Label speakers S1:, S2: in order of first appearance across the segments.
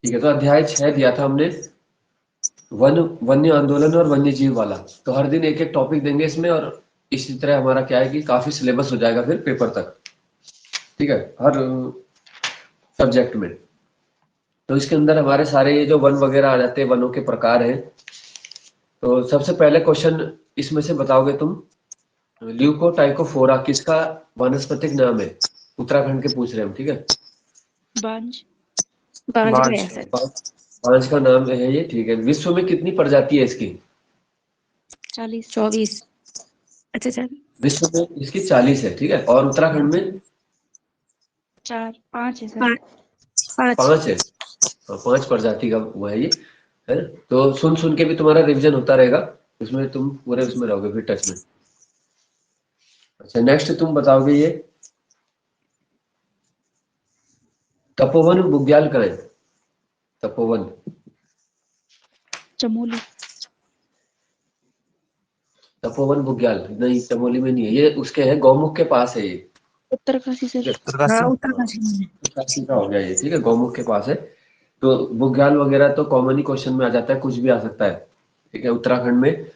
S1: ठीक है, तो अध्याय 6 दिया था हमने, वन्य आंदोलन और वन्य जीव वाला। तो हर दिन एक एक टॉपिक देंगे इसमें, और इसी तरह हमारा क्या है कि काफी सिलेबस हो जाएगा फिर पेपर तक। ठीक है, हर सब्जेक्ट में। तो इसके अंदर हमारे सारे ये जो वन वगैरह आ जाते हैं, वनों के प्रकार हैं। तो सबसे पहले क्वेश्चन इसमें से बताओगे तुम, ल्यूकोटाइकोफोरा किसका वानस्पतिक नाम है? उत्तराखंड के पूछ रहे हैं हम, ठीक है।
S2: बांज।
S3: बांज का
S4: बांज।
S3: है सर।
S1: पांच का नाम है ये, ठीक है। विश्व में कितनी प्रजाति है इसकी?
S2: 40।
S3: 24। अच्छा सर।
S1: विश्व में इसकी 40 है, ठीक है। और उत्तराखंड में
S2: 5 है सर।
S3: 5।
S1: 5 है। 5 प्रजाति का वो है ये, है ना? तो सुन सुन के भी तुम्हारा रिवीजन होता रहेगा, उसमें तुम पूरे उसमें रहोगे फिर टच में। अच्छा, नेक्स्ट तुम बताओगे ये तपोवन बुग्याल कहाँ है? तपोवन
S2: चमोली।
S1: तपोवन बुग्याल नहीं, चमोली में नहीं है ये, उसके है गौमुख के पास है ये।
S2: उत्तरकाशी सर।
S3: हाँ
S4: उत्तरकाशी।
S3: उत्तरकाशी में।
S1: उत्तरकाशी का हो गया ये, ठीक है, गौमुख के पास है। तो बुग्याल वगैरह तो कॉमन ही क्वेश्चन में आ जाता है, कुछ भी आ सकता है, ठीक है। उत्तराखंड में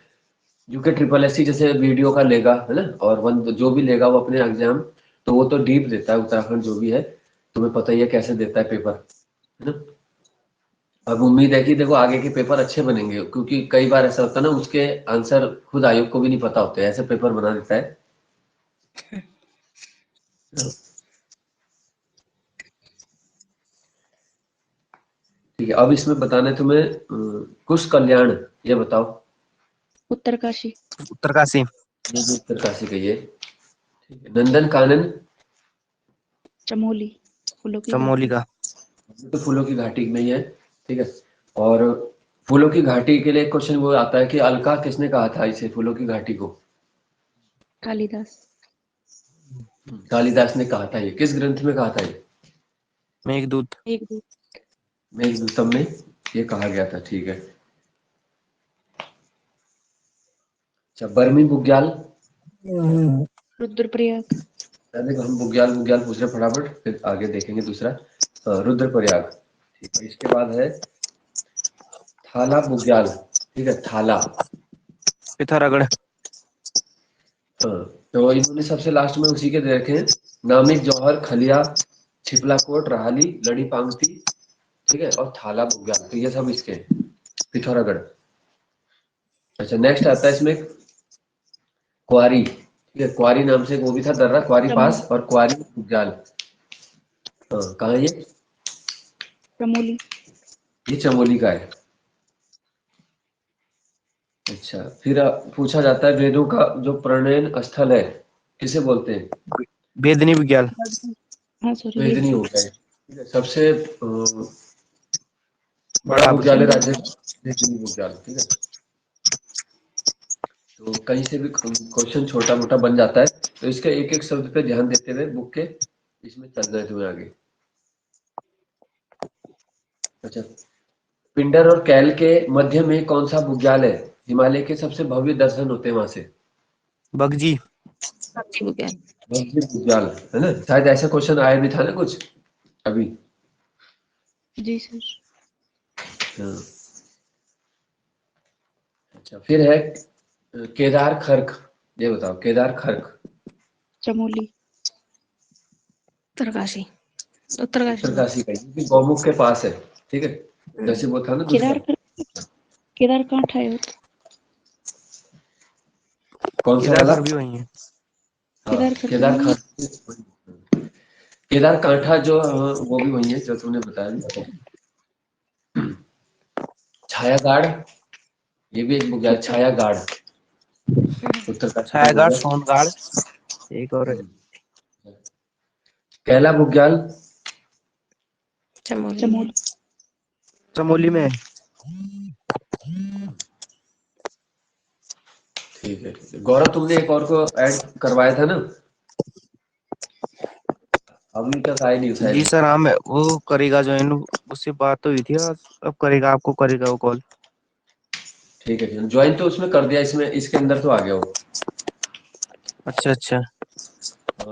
S1: यूके ट्रिपल एस सी जैसे वीडियो का लेगा, है ना, और वन जो भी लेगा वो अपने एग्जाम, तो वो तो डीप देता है उत्तराखंड जो भी है, तुम्हें पता ही है कैसे देता है पेपर, है ना। अब उम्मीद है कि देखो आगे के पेपर अच्छे बनेंगे, क्योंकि कई बार ऐसा होता है ना, उसके आंसर खुद आयोग को भी नहीं पता होते, ऐसे पेपर बना देता है। ठीक है, अब इसमें बताना है तुम्हें कुश कल्याण, ये बताओ।
S2: उत्तरकाशी।
S4: उत्तरकाशी।
S1: ये भी उत्तरकाशी का ये, ठीक है। नंदन कानन,
S2: चमोली। फूलों की
S4: चमोली
S2: घाटी।
S4: का।
S1: ये तो फूलों की घाटी में ही है, ठीक है। और फूलों की घाटी के लिए क्वेश्चन वो आता है कि अलका किसने कहा था इसे, फूलों की घाटी को?
S2: कालिदास।
S1: कालिदास ने कहा था। ये किस ग्रंथ में कहा था ये?
S4: मेघदूत।
S2: एक दूत।
S1: मेघदूतम में ये कहा गया था, ठीक है। अच्छा, बर्मी बुग्याल,
S2: रुद्रप्रयाग।
S1: पहले हम बुग्याल बुग्याल पूछ रहे फटाफट, फिर आगे देखेंगे दूसरा। रुद्रप्रयाग, ठीक है। इसके बाद है थाला बुग्याल, ठीक है, थाला।
S4: पिथौरागढ़।
S1: तो इन्होंने सबसे लास्ट में उसी के दे रखे हैं, नामिक, जौहर, खलिया, छिपलाकोट, राहली, लड़ी पांगती, ठीक है, और थाला बुग्याल, तो ये सब इसके हैं, पिथौरागढ़। अच्छा, नेक्स्ट आता है इसमें क्वारी, ठीक है। क्वारी नाम से एक वो भी था दर्रा, क्वारी पास, और क्वारी बुग्याल। कहाँ है ये?
S2: चमोली।
S1: ये चमोली का है। अच्छा, फिर पूछा जाता है वेदों का जो प्रणयन स्थल है किसे बोलते हैं?
S4: बेदनी विज्ञान।
S2: हाँ सॉरी।
S1: वेदनी हो गया है, ठीक है। सबसे बड़ा
S4: बड़ा
S1: विद्यालय
S4: विज्ञान।
S1: राज्य वेदनी विद्यालय, ठीक है। तो कहीं से भी क्वेश्चन छोटा मोटा बन जाता है, तो इसके एक एक शब्द पे ध्यान देते हुए बुक के इसमें चलना है तुम्हें आगे। अच्छा, पिंडर और कैल के मध्य में कौन सा बुग्याल है? हिमालय के सबसे भव्य दर्शन होते हैं वहां से।
S4: बगजी।
S3: पक्षी विज्ञान।
S1: भव्य बुग्याल, है ना, शायद ऐसा क्वेश्चन आया भी था ना कुछ अभी।
S2: जी सर।
S1: हाँ। अच्छा, फिर है केदार खर्क, ये बताओ केदार खर्क।
S2: चमोली।
S3: उत्तरकाशी। उत्तरकाशी में।
S1: उत्तरकाशी का, ये गौमुख के पास है, ठीक है। जैसे वो था ना दूसरा,
S2: केदारकांठ है।
S1: कौन सा वाला?
S4: केदारखंड भी वही है।
S1: हाँ,
S2: केदारखंड।
S1: केदार खर्क। केदार कांठा जो वो भी वही है जो तुमने बताया। छायागाड़, ये भी एक बुक है, छायागाड़, उत्तरकाशी में हो
S4: छायागार,
S1: गया।
S4: सोनगाड़। एक और है।
S1: कैला बुग्याल,
S3: चमोली में।
S2: चमोली।
S4: चमोली में।
S1: ठीक है, ठीक है। गौरव, तुमने एक और को ऐड करवाया था ना, अभी तक आए नहीं
S4: जी
S1: शायद।
S4: सर, हाँ मैं वो करेगा ज्वाइन, उससे बात तो हुई थी आज, अब करेगा, आपको करेगा वो कॉल।
S1: ठीक है, ठीक है। ज्वाइन तो उसमें कर दिया, इसमें इसके अंदर तो आ गया वो।
S4: अच्छा अच्छा।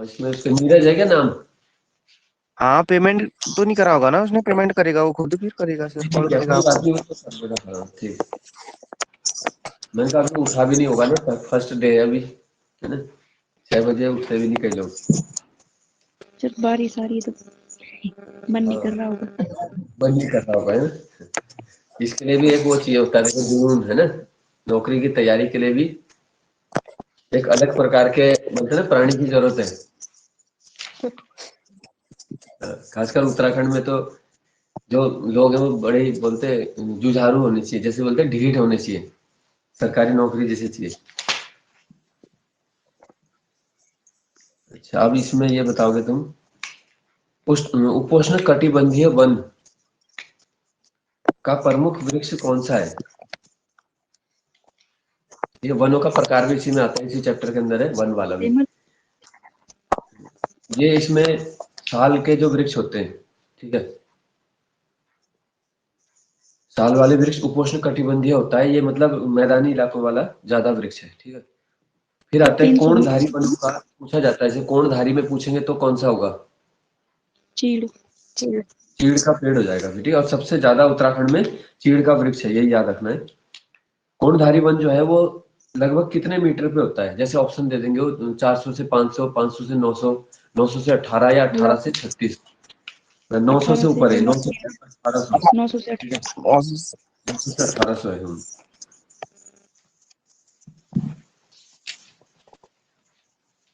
S1: इसमें उसके नीरज है क्या नाम?
S4: हाँ पेमेंट तो नहीं करा होगा ना उसने, पेमेंट करेगा वो खुद, फिर करेगा सर, कॉल
S1: ठीक है,
S4: करेगा
S1: कोई बात
S4: आपको।
S1: नहीं, वो तो कर देगा। हाँ ठीक। मैंने कहा अभी उठा भी नहीं होगा ना, फर्स्ट डे है अभी, है ना, 6 बजे उठते भी नहीं कई लोग।
S2: सर बारिश आ रही है तो मन नहीं कर रहा होगा।
S1: मन नहीं कर रहा होगा, है ना। इसके लिए भी एक वो चाहिए होता है, देखो जुनून, है ना। नौकरी की तैयारी के लिए भी एक अलग प्रकार के बोलते हैं ना प्राणी की जरूरत है। खासकर उत्तराखंड में तो जो लोग हैं वो बड़े ही बोलते हैं जुझारू होने चाहिए, जैसे बोलते हैं ढीठ होने चाहिए, सरकारी नौकरी जैसे चाहिए। अच्छा, अब इसमें ये बताओगे तुम, उपोष्ण कटिबंधीय वन का प्रमुख वृक्ष कौन सा है? ये वनों का प्रकार भी इसी में आता है, इसी चैप्टर के अंदर है वन वाला भी।
S2: सेमल।
S1: ये इसमें साल के जो वृक्ष होते हैं, ठीक है, साल वाले वृक्ष उपोष्ण कटिबंधीय होता है, ये मतलब मैदानी इलाकों वाला ज्यादा वृक्ष है, ठीक है। फिर आता है
S2: 320
S1: कोणधारी वनों का, पूछा जाता है, जैसे कोणधारी में पूछेंगे तो कौन सा होगा?
S2: चीड़।
S3: चीड़।
S1: चीड़ का पेड़ हो जाएगा, ठीक है। और सबसे ज्यादा उत्तराखंड में चीड़ का वृक्ष है, यही याद रखना है। कोणधारी वन जो है वो लगभग कितने मीटर पे होता है? जैसे ऑप्शन दे देंगे, वो 400 से 500, 500 से 900, 900 से 18 या 18 से 36, 900 से
S2: 18 से
S1: ऊपर है, 900 से 1800,
S2: 900 से
S1: ठीक है,
S2: 18।
S1: 900 से 1800 है।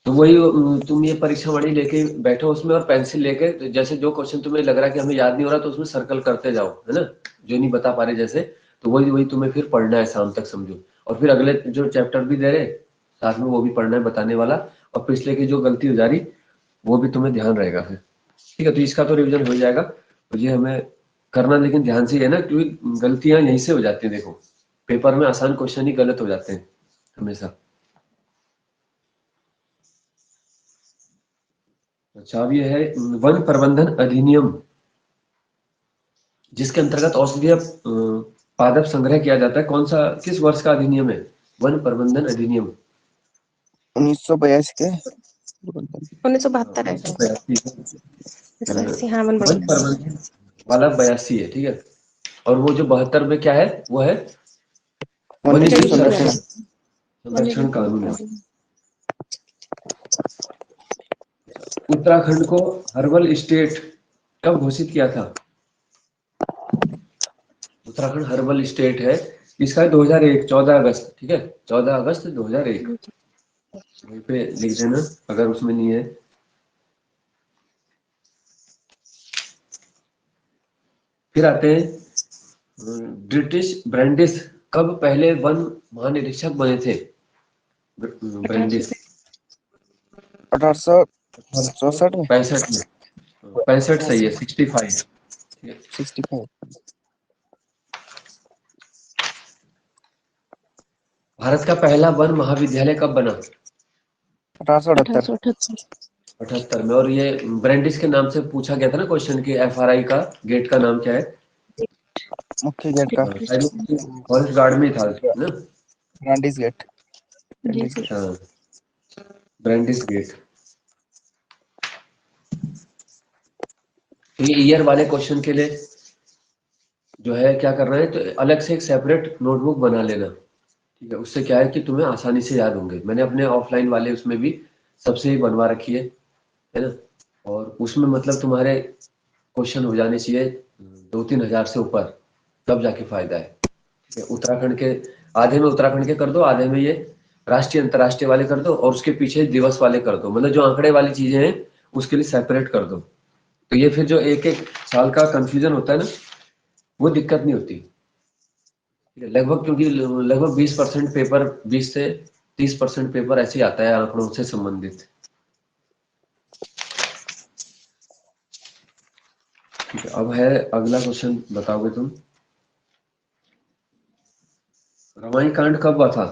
S1: तो वही तुम ये परीक्षा वाणी लेके बैठो उसमें, और पेंसिल लेके, तो जैसे जो क्वेश्चन तुम्हें लग रहा है कि हमें याद नहीं हो रहा, तो उसमें सर्कल करते जाओ, है ना, जो नहीं बता पा रहे जैसे, तो वही वही तुम्हें फिर पढ़ना है शाम तक, समझो। और फिर अगले जो चैप्टर भी दे रहे साथ में, वो भी पढ़ना है बताने वाला, और पिछले की जो गलती हो जा रही वो भी तुम्हें ध्यान रहेगा फिर, ठीक है। तो इसका तो रिविजन हो जाएगा, तो ये हमें करना लेकिन ध्यान से है ना, क्योंकि गलतियां यहीं से हो जाती हैं। देखो पेपर में आसान क्वेश्चन ही गलत हो जाते हैं हमेशा। अच्छा, अब ये है वन प्रबंधन अधिनियम, जिसके अंतर्गत औषधीय पादप संग्रह किया जाता है, कौन सा, किस वर्ष का अधिनियम है? वन प्रबंधन अधिनियम
S4: 1982 के
S3: 1972 है शायद।
S1: 1982।
S3: 1980, हाँ वन
S1: वन
S3: बढ़िया।
S1: प्रबंधन वाला 82 है, ठीक है। और वो जो 72 में क्या है, वो है वन्य
S4: वन्यजीव
S1: जीव
S3: जड़ी
S4: संरक्षण।
S1: संरक्षण
S3: बूटियाँ। वन्य
S1: संरक्षण
S3: जीव
S1: कानून है।
S3: कानून।
S1: उत्तराखंड को हर्बल स्टेट कब घोषित किया था? उत्तराखंड हर्बल स्टेट है, इसका है 2001, 14 अगस्त, ठीक है, 14 अगस्त 2001। वहीं पे लिख देना अगर उसमें नहीं है। फिर आते हैं ब्रिटिश ब्रांडिस कब पहले वन महानिरीक्षक बने थे?
S2: 1800
S1: ब्रांडिस
S4: 1864 में
S1: 65 में, 65 सही है, 65, ठीक है।
S4: 65।
S1: भारत का पहला वन महाविद्यालय कब बना?
S4: 1878।
S2: 1878।
S1: 78 में। और ये ब्रांडिस के नाम से पूछा गया था ना क्वेश्चन, की एफआरआई का गेट का नाम क्या है?
S4: मुख्य गेट का
S1: फॉरेस्ट गार्ड में था ना।
S4: ब्रांडिस गेट।
S2: जी
S4: ब्रांडिस
S2: सर।
S4: गेट।
S1: हाँ, ब्रांडिस गेट। तो ये ईयर वाले क्वेश्चन के लिए जो है क्या करना है, तो अलग से एक सेपरेट नोटबुक बना लेना, ठीक है। उससे क्या है कि तुम्हें आसानी से याद होंगे। मैंने अपने ऑफलाइन वाले उसमें भी सबसे ही बनवा रखी है ना। और उसमें मतलब तुम्हारे क्वेश्चन हो जाने चाहिए 2-3 हजार से ऊपर, तब जाके फायदा है, ठीक है। उत्तराखंड के आधे में उत्तराखंड के कर दो, आधे में ये राष्ट्रीय अंतर्राष्ट्रीय वाले कर दो, और उसके पीछे दिवस वाले कर दो, मतलब जो आंकड़े वाली चीजें हैं उसके लिए सेपरेट कर दो। तो ये फिर जो एक एक साल का कंफ्यूजन होता है ना, वो दिक्कत नहीं होती, ठीक है। लगभग क्योंकि लगभग 20% पेपर, 20 से 30% पेपर ऐसे ही आता है आंकड़ों से संबंधित, ठीक है। अब है अगला क्वेश्चन, बताओगे तुम, रमाई कांड कब हुआ था?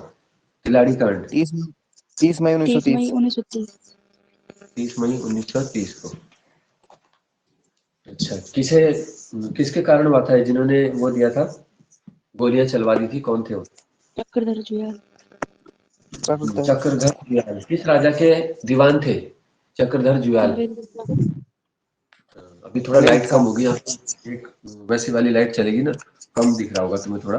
S1: तिलाड़ी कांड
S4: 30 मई
S2: 30 मई
S4: 1930।
S2: 1930।
S1: 30 मई 1930 को। अच्छा, किसके कारण हुआ था, जिन्होंने वो दिया था, गोलियां चलवा दी थी, कौन थे वो?
S2: चक्रधर जुयाल।
S1: चक्रधर जुयाल। किस राजा के दीवान थे चक्रधर जुयाल?
S2: नरेंद्र प्रताप।
S1: अभी थोड़ा लाइट कम होगी यहाँ पे, एक वैसी वाली लाइट चलेगी ना, कम दिख रहा होगा तुम्हें थोड़ा,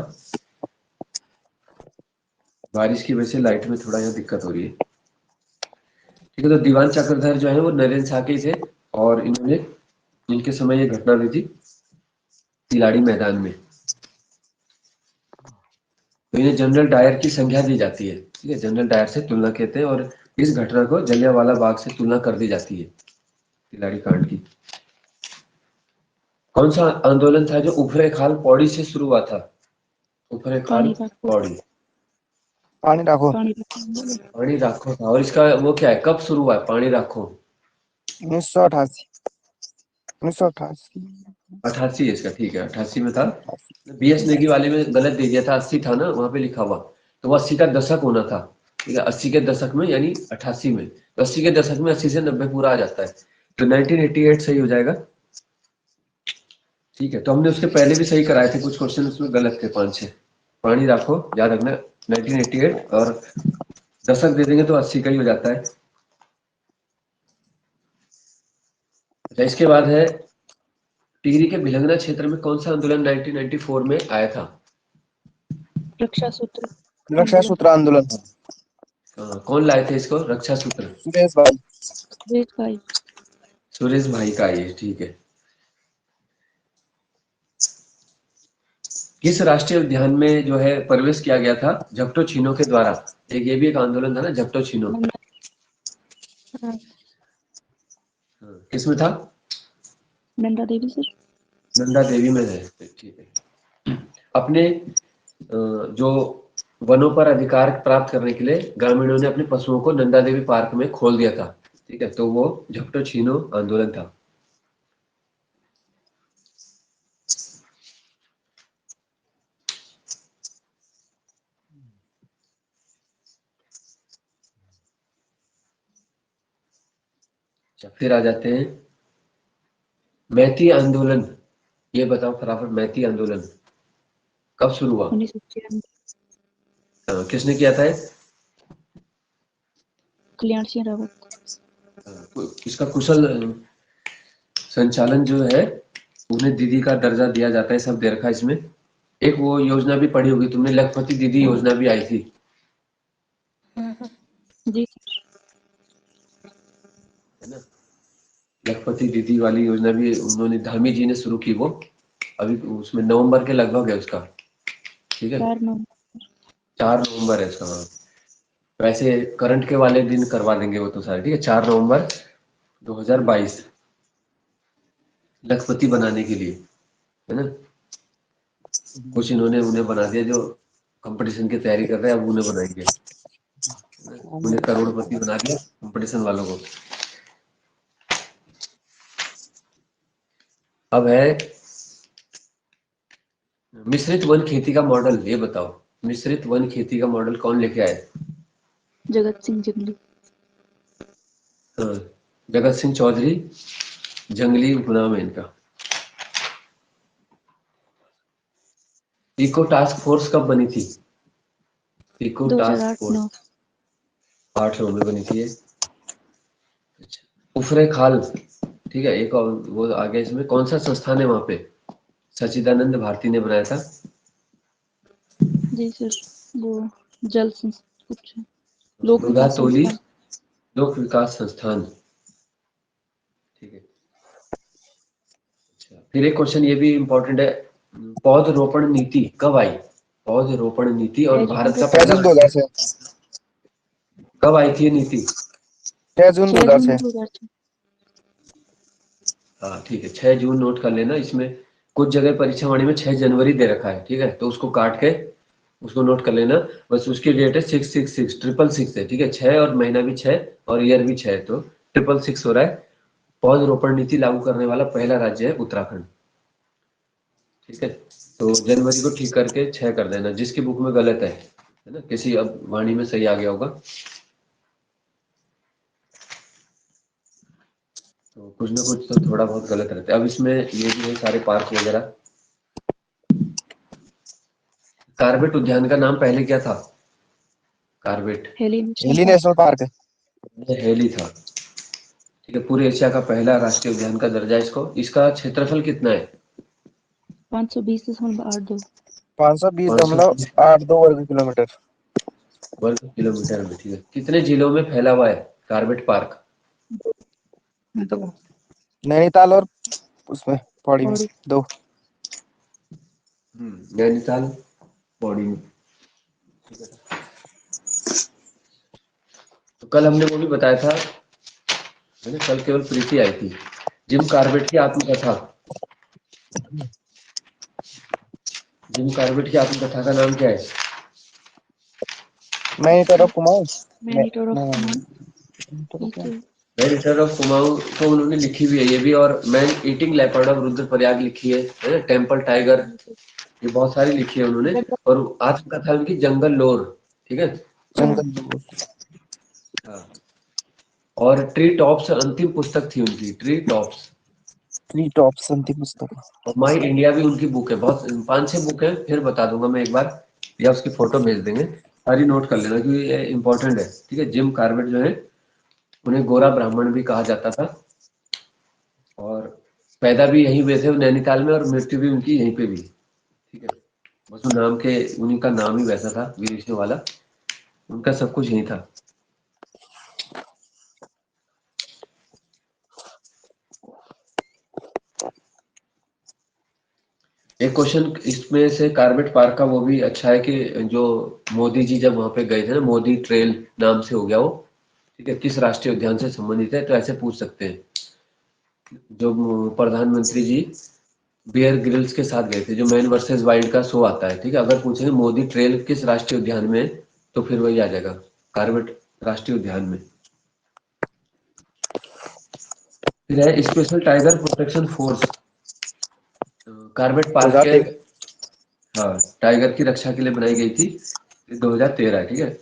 S1: बारिश की वजह से लाइट में थोड़ा यहाँ दिक्कत हो रही है। ठीक है, तो दीवान चक्रधर जो है वो नरेंद्र शाह के थे, और इन्होंने इनके समय ये घटना हुई थी तिलाड़ी मैदान में। तो इन्हें जनरल डायर की संज्ञा दी जाती है, ठीक है, जनरल डायर से तुलना कहते हैं, और इस घटना को जलियांवाला बाग से तुलना कर दी जाती है, तिलाड़ी कांड की। कौन सा आंदोलन था जो उफरे खाल पौड़ी से शुरू हुआ था? उफरे खाल
S2: पानी राखो,
S1: पौड़ी,
S4: पानी राखो
S2: पानी राखो।
S1: पानी राखो था, और इसका वो क्या है, कब शुरू हुआ है पानी राखो?
S4: 1988 1988
S1: 88 है इसका, ठीक है, 88 में था। BS नेगी वाले में गलत दे दिया था, 80 था ना वहां पे लिखा हुआ, तो वो 80 का दशक होना था, ठीक है, 80 के दशक में यानी 88 में, तो 80 के दशक में 80 से 90 पूरा आ जाता है, तो 1988 सही हो जाएगा। ठीक है, तो हमने उसके पहले भी सही कराए थे, कुछ क्वेश्चन उसमें गलत थे 5-6। पानी राखो याद रखना 1988, और दशक दे देंगे तो 80 का ही हो जाता है। अच्छा, इसके बाद है टिहरी के भिलंगना क्षेत्र में कौन सा आंदोलन 1994 में आया था?
S2: रक्षा सूत्र
S4: रक्षा सूत्र आंदोलन।
S1: कौन लाए थे इसको, रक्षा सूत्र?
S4: सुरेश भाई।
S2: सुरेश भाई।
S1: सुरेश भाई का ये, ठीक है। किस राष्ट्रीय उद्यान में जो है प्रवेश किया गया था झपटो छीनो के द्वारा? एक ये भी एक आंदोलन था ना, झपटो छीनो,
S3: हाँ,
S1: किसमें था?
S2: नंदा देवी सर।
S1: नंदा देवी में है, ठीक है। अपने जो वनों पर अधिकार प्राप्त करने के लिए ग्रामीणों ने अपने पशुओं को नंदा देवी पार्क में खोल दिया था, ठीक है, तो वो झपटो छीनो आंदोलन था। अच्छा, फिर आ जाते हैं मैती आंदोलन, ये बताओ फटाफट, मैती आंदोलन कब शुरू हुआ?
S2: 1996
S1: किसने किया था ये?
S2: कल्याण सिंह रावत।
S1: इसका कुशल संचालन जो है, उन्हें दीदी का दर्जा दिया जाता है, सब दे रखा है इसमें। एक वो योजना भी पढ़ी होगी तुमने, लखपति दीदी योजना भी आई थी,
S2: जी
S1: है ना, लखपति दीदी वाली योजना भी उन्होंने, धामी जी ने शुरू की वो, अभी उसमें नवंबर के लगभग है उसका, ठीक है,
S2: 4 नवंबर
S1: 4 नवंबर है उसका, हाँ। वैसे करंट के वाले दिन करवा देंगे वो तो सारे, ठीक है, 4 नवंबर 2022 लखपति बनाने के लिए, है ना। कुछ इन्होंने उन्हें बना दिया जो कंपटीशन की तैयारी कर रहे हैं, अब उन्हें बनाएंगे, उन्हें करोड़पति बना दिया कंपटीशन वालों को। अब है मिश्रित वन खेती का मॉडल, ये बताओ, मिश्रित वन खेती का मॉडल कौन लेके आए?
S2: जगत सिंह जंगली।
S1: हाँ, जगत सिंह चौधरी, जंगली उपनाम है इनका। इको टास्क फोर्स कब बनी थी? इको टास्क
S2: 2008
S1: फोर्स
S2: 9
S1: 8 में बनी थी ये। उफरे खाल, ठीक है, एक और वो आगे इसमें कौन सा संस्थान है वहां पे? सच्चिदानंद भारती ने बनाया था।
S2: जी सर, वो जल कुछ लोक
S1: मृदा
S2: विकास
S1: तोली
S2: संस्थान।
S1: लोक विकास संस्थान, ठीक है। अच्छा, फिर एक क्वेश्चन ये भी इम्पोर्टेंट है, पौधरोपण नीति कब आई? पौधरोपण नीति, और
S2: 6
S1: भारत
S2: जून
S1: का
S4: 6
S1: पहला
S4: जून 2006।
S1: कब आई थी ये नीति?
S4: 6 जून
S2: 6 जून
S4: 2006।
S2: 2006।
S1: हाँ ठीक है, 6 जून नोट कर लेना, इसमें कुछ जगह परीक्षा वाणी में 6 जनवरी दे रखा है, ठीक है, तो उसको काट के उसको नोट कर लेना, बस उसकी डेट है 666 666 है, ठीक है, 6 और महीना भी 6 और ईयर भी 6, तो 666 हो रहा है। पौधरोपण नीति लागू करने वाला पहला राज्य है उत्तराखंड, ठीक है, तो जनवरी को ठीक करके 6 कर देना, जिसकी बुक में गलत है ना, किसी अब वाणी में सही आ गया होगा, तो कुछ ना कुछ तो थोड़ा बहुत गलत रहता है। अब इसमें ये भी है सारे पार्क वगैरह। कार्बेट उद्यान का नाम पहले क्या था? कार्बेट,
S2: हेली नेशनल
S4: हिली
S2: पार्क।
S4: National park.
S1: ये हेली था, ठीक है, पूरे एशिया का पहला राष्ट्रीय उद्यान का दर्जा इसको। इसका क्षेत्रफल कितना है?
S2: 520.82।
S4: 520.82 वर्ग किलोमीटर।
S1: वर्ग किलोमीटर में, ठीक है। कितने जिलों में फैला हुआ है कार्बेट पार्क?
S4: नैनीताल और उसमें पौड़ी में
S2: पौड़ी।
S4: 2।
S1: नैनीताल, पौड़ी में। तो कल हमने वो भी बताया था, है ना, कल केवल प्रीति आई थी। जिम कार्बेट की आत्मकथा, जिम कार्बेट की आत्मकथा का नाम क्या है?
S4: नैनीताल और कुमाऊं।
S2: मैनीटोर ऑफ
S4: नहीं,
S2: कुमाऊं।
S4: क्या?
S1: मैन ईटर ऑफ कुमाऊं तो उन्होंने लिखी हुई है ये भी, और man eating leopard of Rudraprayag लिखी है ना, टेम्पल टाइगर, ये बहुत सारी लिखी है उन्होंने। और आत्मकथा उनकी जंगल लोर, ठीक है।
S4: जंगल।
S1: हाँ। और ट्री टॉप्स अंतिम पुस्तक थी उनकी, ट्री टॉप्स।
S4: ट्री टॉप्स अंतिम पुस्तक।
S1: और माई इंडिया भी उनकी बुक है, बहुत 5-6 बुक है, फिर बता दूंगा मैं एक बार, या उसकी फोटो भेज देंगे, सारी नोट कर लेना क्योंकि ये इंपॉर्टेंट है, ठीक है। जिम कार्बेट जो है उन्हें गोरा ब्राह्मण भी कहा जाता था, और पैदा भी यहीं हुए थे नैनीताल में, और मृत्यु भी उनकी यहीं पे भी, ठीक है। बस वो नाम के, उन्हीं का नाम ही वैसा था विदेशियों वाला, उनका सब कुछ यहीं था। एक क्वेश्चन इसमें से कार्बेट पार्क का वो भी अच्छा है कि जो मोदी जी जब वहां पे गए थे ना, मोदी ट्रेल नाम से हो गया वो, ठीक है, किस राष्ट्रीय उद्यान से संबंधित है, तो ऐसे पूछ सकते हैं। जो प्रधानमंत्री जी बियर ग्रिल्स के साथ गए थे, जो मैन वर्सेस वाइल्ड का शो आता है, ठीक है, अगर पूछेंगे मोदी ट्रेल किस राष्ट्रीय उद्यान में है, तो फिर वही आ जाएगा, कार्बेट राष्ट्रीय उद्यान में। फिर है special tiger protection force, Corbett park के,
S4: 2013।
S1: हाँ, टाइगर की रक्षा के लिए बनाई गई थी, 2013 है, ठीक है।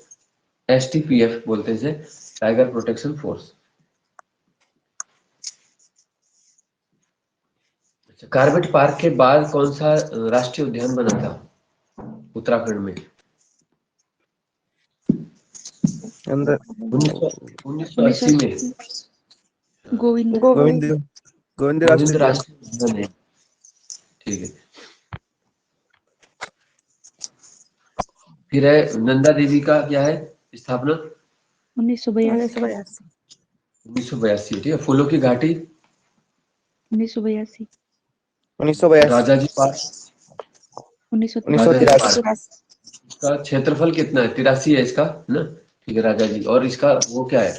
S1: STPF बोलते हैं इसे, टाइगर प्रोटेक्शन फोर्स। अच्छा, कार्बेट पार्क के बाद कौन सा राष्ट्रीय उद्यान बना था उत्तराखंड में?
S4: अंदर
S1: 1980 में।
S2: 1980। गोविंद।
S4: गोविंद गोविंद
S1: गोविंद
S4: राष्ट्रीय उद्यान।
S1: राष्ट्रीय उद्यान है, ठीक है। फिर है नंदा देवी का क्या है स्थापना?
S2: 1982।
S1: 1982, ठीक है। फूलों की घाटी?
S2: 1982।
S4: 1982।
S1: राजाजी पार्क?
S2: 1983।
S1: राजाजी
S4: 1983।
S1: पार्क, इसका क्षेत्रफल कितना है? 83 है इसका, है ना, ठीक है, राजा जी। और इसका वो क्या है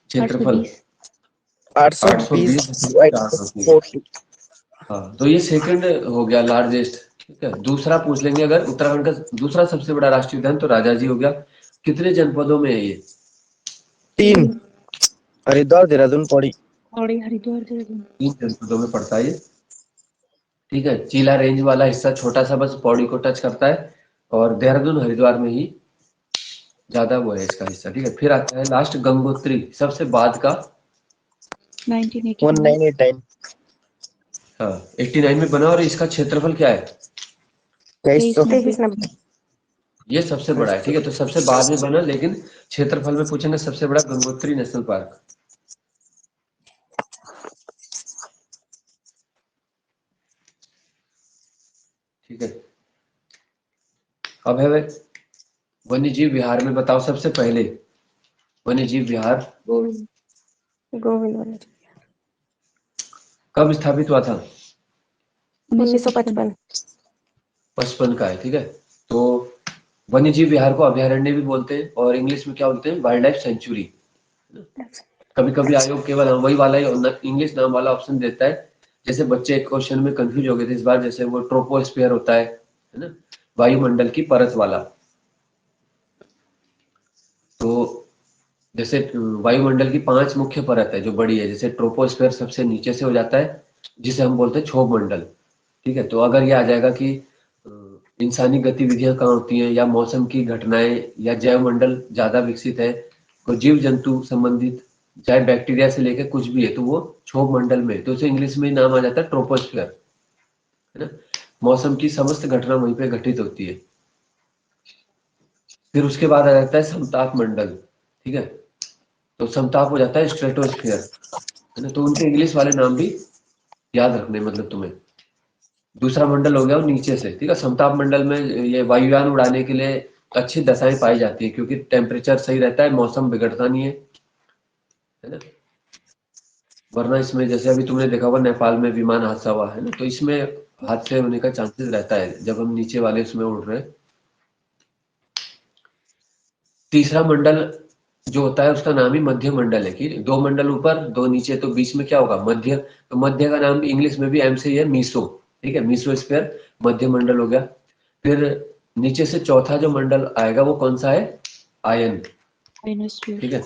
S1: क्षेत्रफल?
S2: 820।
S4: 820।
S1: 820। हाँ, तो ये सेकंड हो गया लार्जेस्ट, ठीक है। दूसरा पूछ लेंगे, अगर उत्तराखंड का दूसरा सबसे बड़ा राष्ट्रीय उद्यान, तो राजाजी हो गया। कितने जनपदों में है ये?
S4: 3। हरिद्वार, देहरादून, पौड़ी।
S2: पौड़ी, हरिद्वार, देहरादून।
S1: 3 जनपदों में पड़ता है ये, ठीक है। चीला रेंज वाला हिस्सा छोटा सा बस पौड़ी को टच करता है, और देहरादून हरिद्वार में ही ज्यादा वो है इसका हिस्सा, ठीक है। फिर आता है लास्ट गंगोत्री, सबसे बाद का,
S2: 1989 में।
S4: 1989।
S1: हाँ, 89 में बना, और इसका क्षेत्रफल क्या है?
S2: 2390।
S1: ये सबसे बड़ा है, ठीक है। तो सबसे बाद में बना, लेकिन क्षेत्रफल में पूछेंगे सबसे बड़ा गंगोत्री नेशनल पार्क, ठीक है। अब है वन्य जीव विहार में, बताओ सबसे पहले वन्य जीव विहार
S3: गोविंद गोविंद
S1: कब स्थापित हुआ था?
S3: 1955।
S1: 55 का है, ठीक है। तो वन्य जीव विहार को अभयारण्य भी बोलते हैं, और इंग्लिश में क्या बोलते हैं? Wild life sanctuary. कभी कभी आयोग केवल वही वाला ही इंग्लिश नाम वाला ऑप्शन देता है, जैसे बच्चे एक क्वेश्चन में कंफ्यूज हो गए थे इस बार, जैसे वो ट्रोपोस्फियर होता है ना, वायुमंडल की परत वाला। तो जैसे वायुमंडल की 5 मुख्य परत है जो बड़ी है, जैसे ट्रोपोस्फियर सबसे नीचे से हो जाता है, जिसे हम बोलते हैं क्षोभ मंडल, ठीक है। तो अगर ये आ जाएगा कि इंसानी गतिविधियां कहाँ होती हैं, या मौसम की घटनाएं, या जैव मंडल ज्यादा विकसित है, तो जीव जंतु संबंधित, चाहे बैक्टीरिया से लेकर कुछ भी है, तो वो क्षोभ मंडल में, तो उसे इंग्लिश में नाम आ जाता है ट्रोपोस्फियर, है ना। मौसम की समस्त घटना वहीं पे घटित होती है। फिर उसके बाद आ जाता है समताप मंडल, ठीक है। तो समताप हो जाता है स्ट्रेटोस्फियर, है ना। तो उनके इंग्लिश वाले नाम भी याद रखने, मतलब तुम्हें। दूसरा मंडल हो गया वो नीचे से, ठीक है। समताप मंडल में ये वायुयान उड़ाने के लिए अच्छी दशाएं पाई जाती है, क्योंकि टेम्परेचर सही रहता है, मौसम बिगड़ता नहीं है ना। वरना इसमें जैसे अभी तुमने देखा होगा नेपाल में विमान हादसा हुआ है ना, तो इसमें हादसे होने का चांसेस रहता है जब हम नीचे वाले उसमें उड़ रहे हैं। तीसरा मंडल जो होता है उसका नाम ही मध्य मंडल है, कि दो मंडल ऊपर दो नीचे, तो बीच में क्या होगा, मध्य। तो मध्य का नाम इंग्लिश में भी एम से ही है, मीसो, ठीक है। मीसोस्फीयर मध्य मंडल हो गया। फिर नीचे से चौथा जो मंडल आएगा वो कौन सा है, आयन,
S2: आइनोस्फीयर।
S1: ठीक है।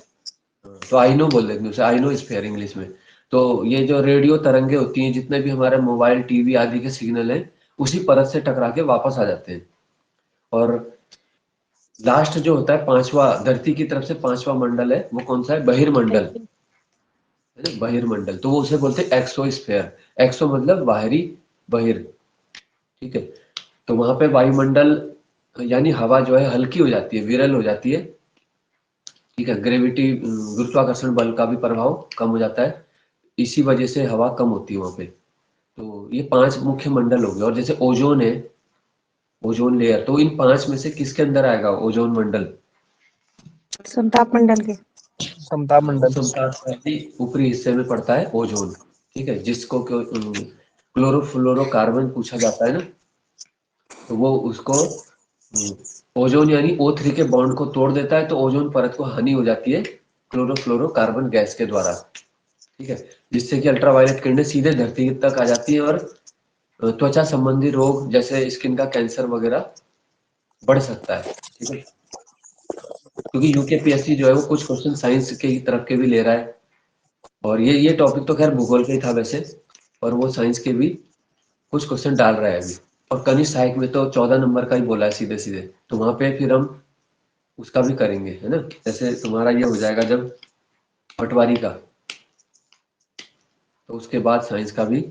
S1: तो आइनो बोल देते हैं उसे, आइनो स्फीयर इंग्लिश में। तो ये जो रेडियो तरंगे होती हैं, जितने भी हमारे मोबाइल टीवी आदि के सिग्नल हैं, उसी परत से टकरा के वापस आ जाते हैं। और लास्ट जो होता है पांचवा, धरती की तरफ से पांचवा मंडल है, वो कौन सा है, बहिर्मंडल, है ना। बहिर्मंडल, तो वो उसे बोलते हैं एक्सोस्फीयर। एक्सो मतलब बाहरी, बहिर, ठीक है। तो वहां पे वायुमंडल यानी हवा जो है हल्की हो जाती है, विरल हो जाती है, ठीक है। ग्रेविटी, गुरुत्वाकर्षण बल का भी प्रभाव कम हो जाता है, इसी वजह से हवा कम होती है वहां पे। तो ये पांच मुख्य मंडल हो गए। और जैसे ओजोन है, ओजोन लेयर, तो इन पांच में से किसके अंदर आएगा ओजोन मंडल,
S3: समताप मंडल के।
S4: समताप मंडल।
S1: ऊपरी हिस्से में पड़ता है ओजोन, ठीक है। जिसको क्लोरोफ्लोरोकार्बन पूछा जाता है ना, तो वो उसको ओजोन यानी O3 के बॉन्ड को तोड़ देता है, तो ओजोन परत को हानि हो जाती है क्लोरोफ्लोरोकार्बन गैस के द्वारा, ठीक है। जिससे कि अल्ट्रावायलेट किरणें सीधे धरती तक आ जाती है और त्वचा संबंधी रोग जैसे स्किन का कैंसर वगैरह बढ़ सकता है, ठीक है। क्योंकि यूकेपीएससी जो है वो कुछ क्वेश्चन साइंस के ही तरफ के भी ले रहा है, और ये टॉपिक तो खैर भूगोल का ही था वैसे, और वो साइंस के भी कुछ क्वेश्चन डाल रहा है अभी। और कनिष्ठ सहायक में तो 14 नंबर का ही बोला है सीधे सीधे, तो वहां पे फिर हम उसका भी करेंगे, है ना। जैसे तुम्हारा ये हो जाएगा जब पटवारी का, तो उसके बाद साइंस का भी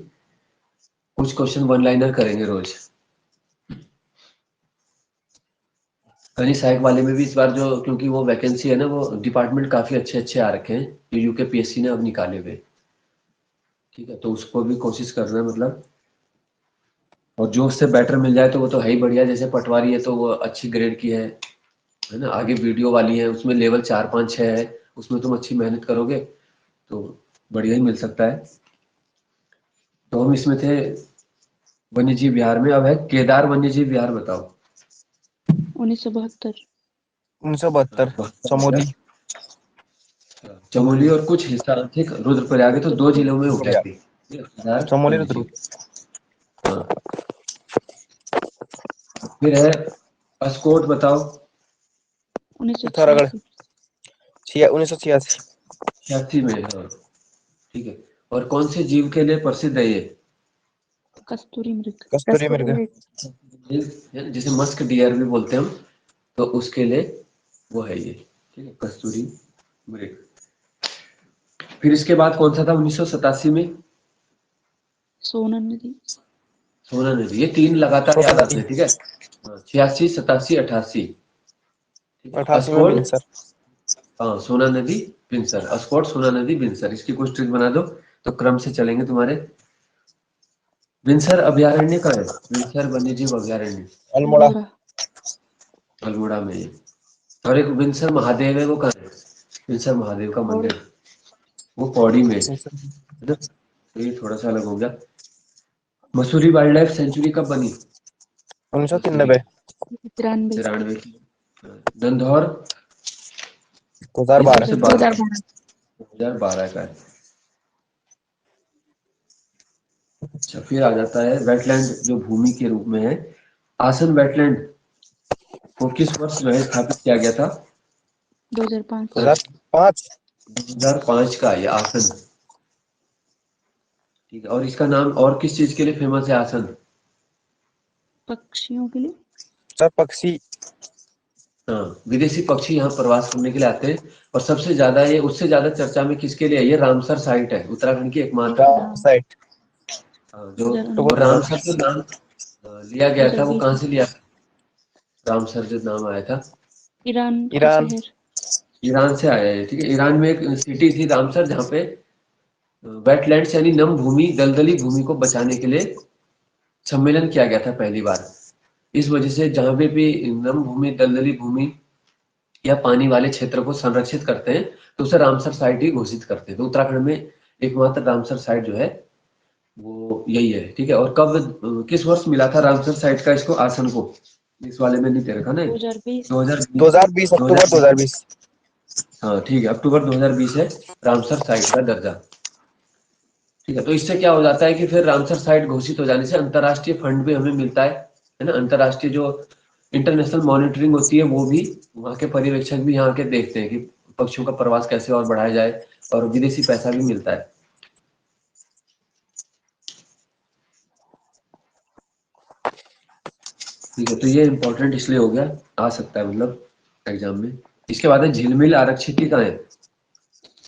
S1: कुछ क्वेश्चन वन लाइनर करेंगे रोज। कनिष्ठ सहायक वाले में भी इस बार जो, क्योंकि वो वैकेंसी है ना, वो डिपार्टमेंट काफी अच्छे अच्छे आ रखे हैं, जो यूकेपीएससी ने अब निकाले हुए, ठीक है। तो उसको भी कोशिश करना है, मतलब। और जो उससे बेटर मिल जाए तो वो तो है ही बढ़िया। जैसे पटवारी है तो वो अच्छी ग्रेड की है ना। आगे वीडियो वाली है, उसमें लेवल 4 5 6 है, उसमें तुम अच्छी मेहनत करोगे तो बढ़िया ही मिल सकता है। तो हम इसमें थे वन्य जीव विहार में, अब है केदार वन्य जीव विहार, बताओ।
S2: 1972।
S4: 1972। चमोली।
S1: चमोली और कुछ हिस्सा, ठीक, रुद्रप्रयाग है, तो दो जिलों में हो गया
S4: रुद्रप्रयाग।
S1: थी केदार
S4: चमोली
S1: वन्य
S4: रुद्र।
S1: जीव। हाँ। फिर है अस्कोट, बताओ।
S4: पिथौरागढ़।
S2: 1986।
S4: 1986।
S1: 86 में, हाँ, ठीक है। और कौन से जीव के लिए प्रसिद्ध है ये,
S2: कस्तूरी मृग।
S4: कस्तूरी
S3: कस्तूरी
S4: मृग।
S3: मृग।
S1: जिसे मस्क डियर भी बोलते हैं हम, तो उसके लिए वो है ये, ठीक है, कस्तूरी मृग। फिर इसके बाद कौन सा था 1987 में,
S2: सोन नदी।
S1: सोना नदी। ये तीन लगातार याद
S4: सोलह
S1: रखने, ठीक है। 86 87 88, ठीक है।
S4: 88 में
S1: अस्कोट,
S4: बिनसर।
S1: हाँ, सोना नदी, बिनसर, अस्कोट, सोना नदी, बिनसर, इसकी कुछ ट्रिक बना दो तो क्रम से चलेंगे तुम्हारे। बिनसर अभयारण्य कहाँ है, बिनसर वन्यजीव अभयारण्य,
S4: अल्मोड़ा।
S2: अल्मोड़ा।
S1: अल्मोड़ा में है। और एक बिनसर महादेव है, वो कहाँ है, बिनसर महादेव का
S3: और
S1: मंदिर, वो पौड़ी में है ना। तो ये थोड़ा सा अलग हो गया। मसूरी वाइल्ड लाइफ सेंचुरी कब बनी, मसूरी,
S4: 1993।
S2: 93।
S1: 93 की। नंदौर, ये
S4: 2012।
S1: सबसे बाद
S3: 2012।
S1: 2012 का है। अच्छा, फिर आ जाता है वेटलैंड जो भूमि के रूप में है। आसन वेटलैंड को किस वर्ष जो है स्थापित किया गया था,
S2: 2005।
S4: 2005।
S1: 2005 का ये आसन, ठीक है। और इसका नाम और किस चीज के लिए फेमस है आसन,
S2: पक्षियों के लिए।
S4: सर पक्षी।
S1: हाँ, विदेशी पक्षी यहाँ प्रवास करने के लिए आते हैं। और सबसे ज्यादा ये, उससे ज्यादा चर्चा में किसके लिए है, ये रामसर साइट है, उत्तराखंड की एकमात्र,
S2: हाँ,
S4: साइट।
S1: जो, और
S2: 2019।
S1: रामसर जो नाम लिया गया था वो
S2: 2020
S1: कहाँ
S2: में।
S1: से लिया, रामसर जो नाम आया था,
S2: ईरान का
S4: ईरान।
S2: शहर।
S1: ईरान से आया है, ठीक है। ईरान में एक सिटी थी रामसर, जहाँ पे वेटलैंड्स यानी नम भूमि, दलदली भूमि को बचाने के लिए सम्मेलन किया गया था पहली बार। इस वजह से जहाँ पे भी नम भूमि, दलदली भूमि या पानी वाले क्षेत्र को संरक्षित करते हैं तो उसे रामसर साइट ही घोषित करते हैं। तो उत्तराखंड में एकमात्र रामसर साइट जो है वो यही है, ठीक है। और कब, किस वर्ष मिला था रामसर साइट का इसको, आसन को? इस वाले में नहीं दे रखा ना,
S2: 2020।
S4: 2020 अक्टूबर 2020।
S1: हाँ ठीक है, अक्टूबर 2020 है रामसर साइट का दर्जा, ठीक है। तो इससे क्या हो जाता है कि फिर रामसर साइट घोषित हो जाने से अंतर्राष्ट्रीय फंड भी हमें मिलता है ना। अंतर्राष्ट्रीय जो इंटरनेशनल मॉनिटरिंग होती है वो भी, वहाँ के पर्यवेक्षक भी यहाँ के देखते हैं कि पक्षियों का प्रवास कैसे और बढ़ाया जाए, और विदेशी पैसा भी मिलता है, ठीक है। तो ये इम्पोर्टेंट इसलिए हो गया, आ सकता है मतलब एग्जाम में। इसके बाद है झिलमिल आरक्षित कहाँ है?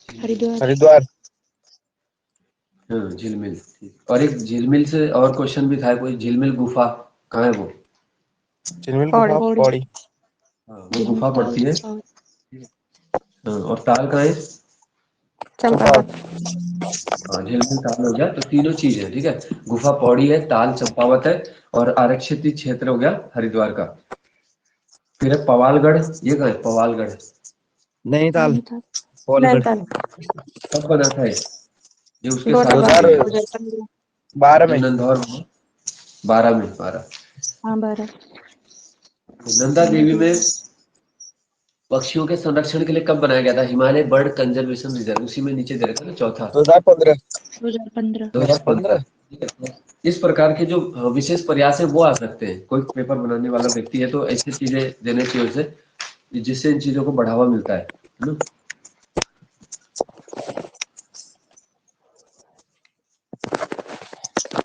S2: हरिद्वार।
S4: हरिद्वार।
S1: हाँ झिलमिल, ठीक। और एक झिलमिल से और क्वेश्चन भी था कोई, झिलमिल गुफा कहाँ है वो?
S4: चिलमिल
S3: पौड़ी।
S4: गुफा
S2: पौड़ी।
S4: पौड़ी।
S1: हाँ वो
S2: झिलमिल
S1: गुफा
S2: ताल
S1: पड़ती है।
S2: चंपावत।
S1: हाँ, और ताल कहाँ है?
S3: चंपावत।
S1: हाँ झिलमिल ताल हो गया, तो तीनों चीज है, ठीक है। गुफा पौड़ी है, ताल चंपावत है, और आरक्षित क्षेत्र हो गया हरिद्वार का। फिर है पवालगढ़, ये कहाँ है पवालगढ़?
S4: नैनीताल।
S2: नैनीताल।
S4: पोलगढ़।
S3: नैनीताल।
S1: कब बना था ये उसके साथ
S3: 2012।
S1: ही है,
S4: 2012
S1: जब
S4: में।
S1: नंदौर में, 12 में 12।
S2: हाँ 12।
S1: नंदा देवी में पक्षियों के संरक्षण के लिए कब बनाया गया था? हिमालय बर्ड कंजर्वेशन रिजर्व, उसी में नीचे दे रखा है ना, चौथा,
S4: 2015।
S2: 2015।
S1: 2015। इस प्रकार के जो विशेष प्रयास है वो आ सकते हैं, कोई पेपर बनाने वाला व्यक्ति है तो ऐसी चीजें देने चाहिए उसे, जिससे इन चीजों को बढ़ावा मिलता है ना।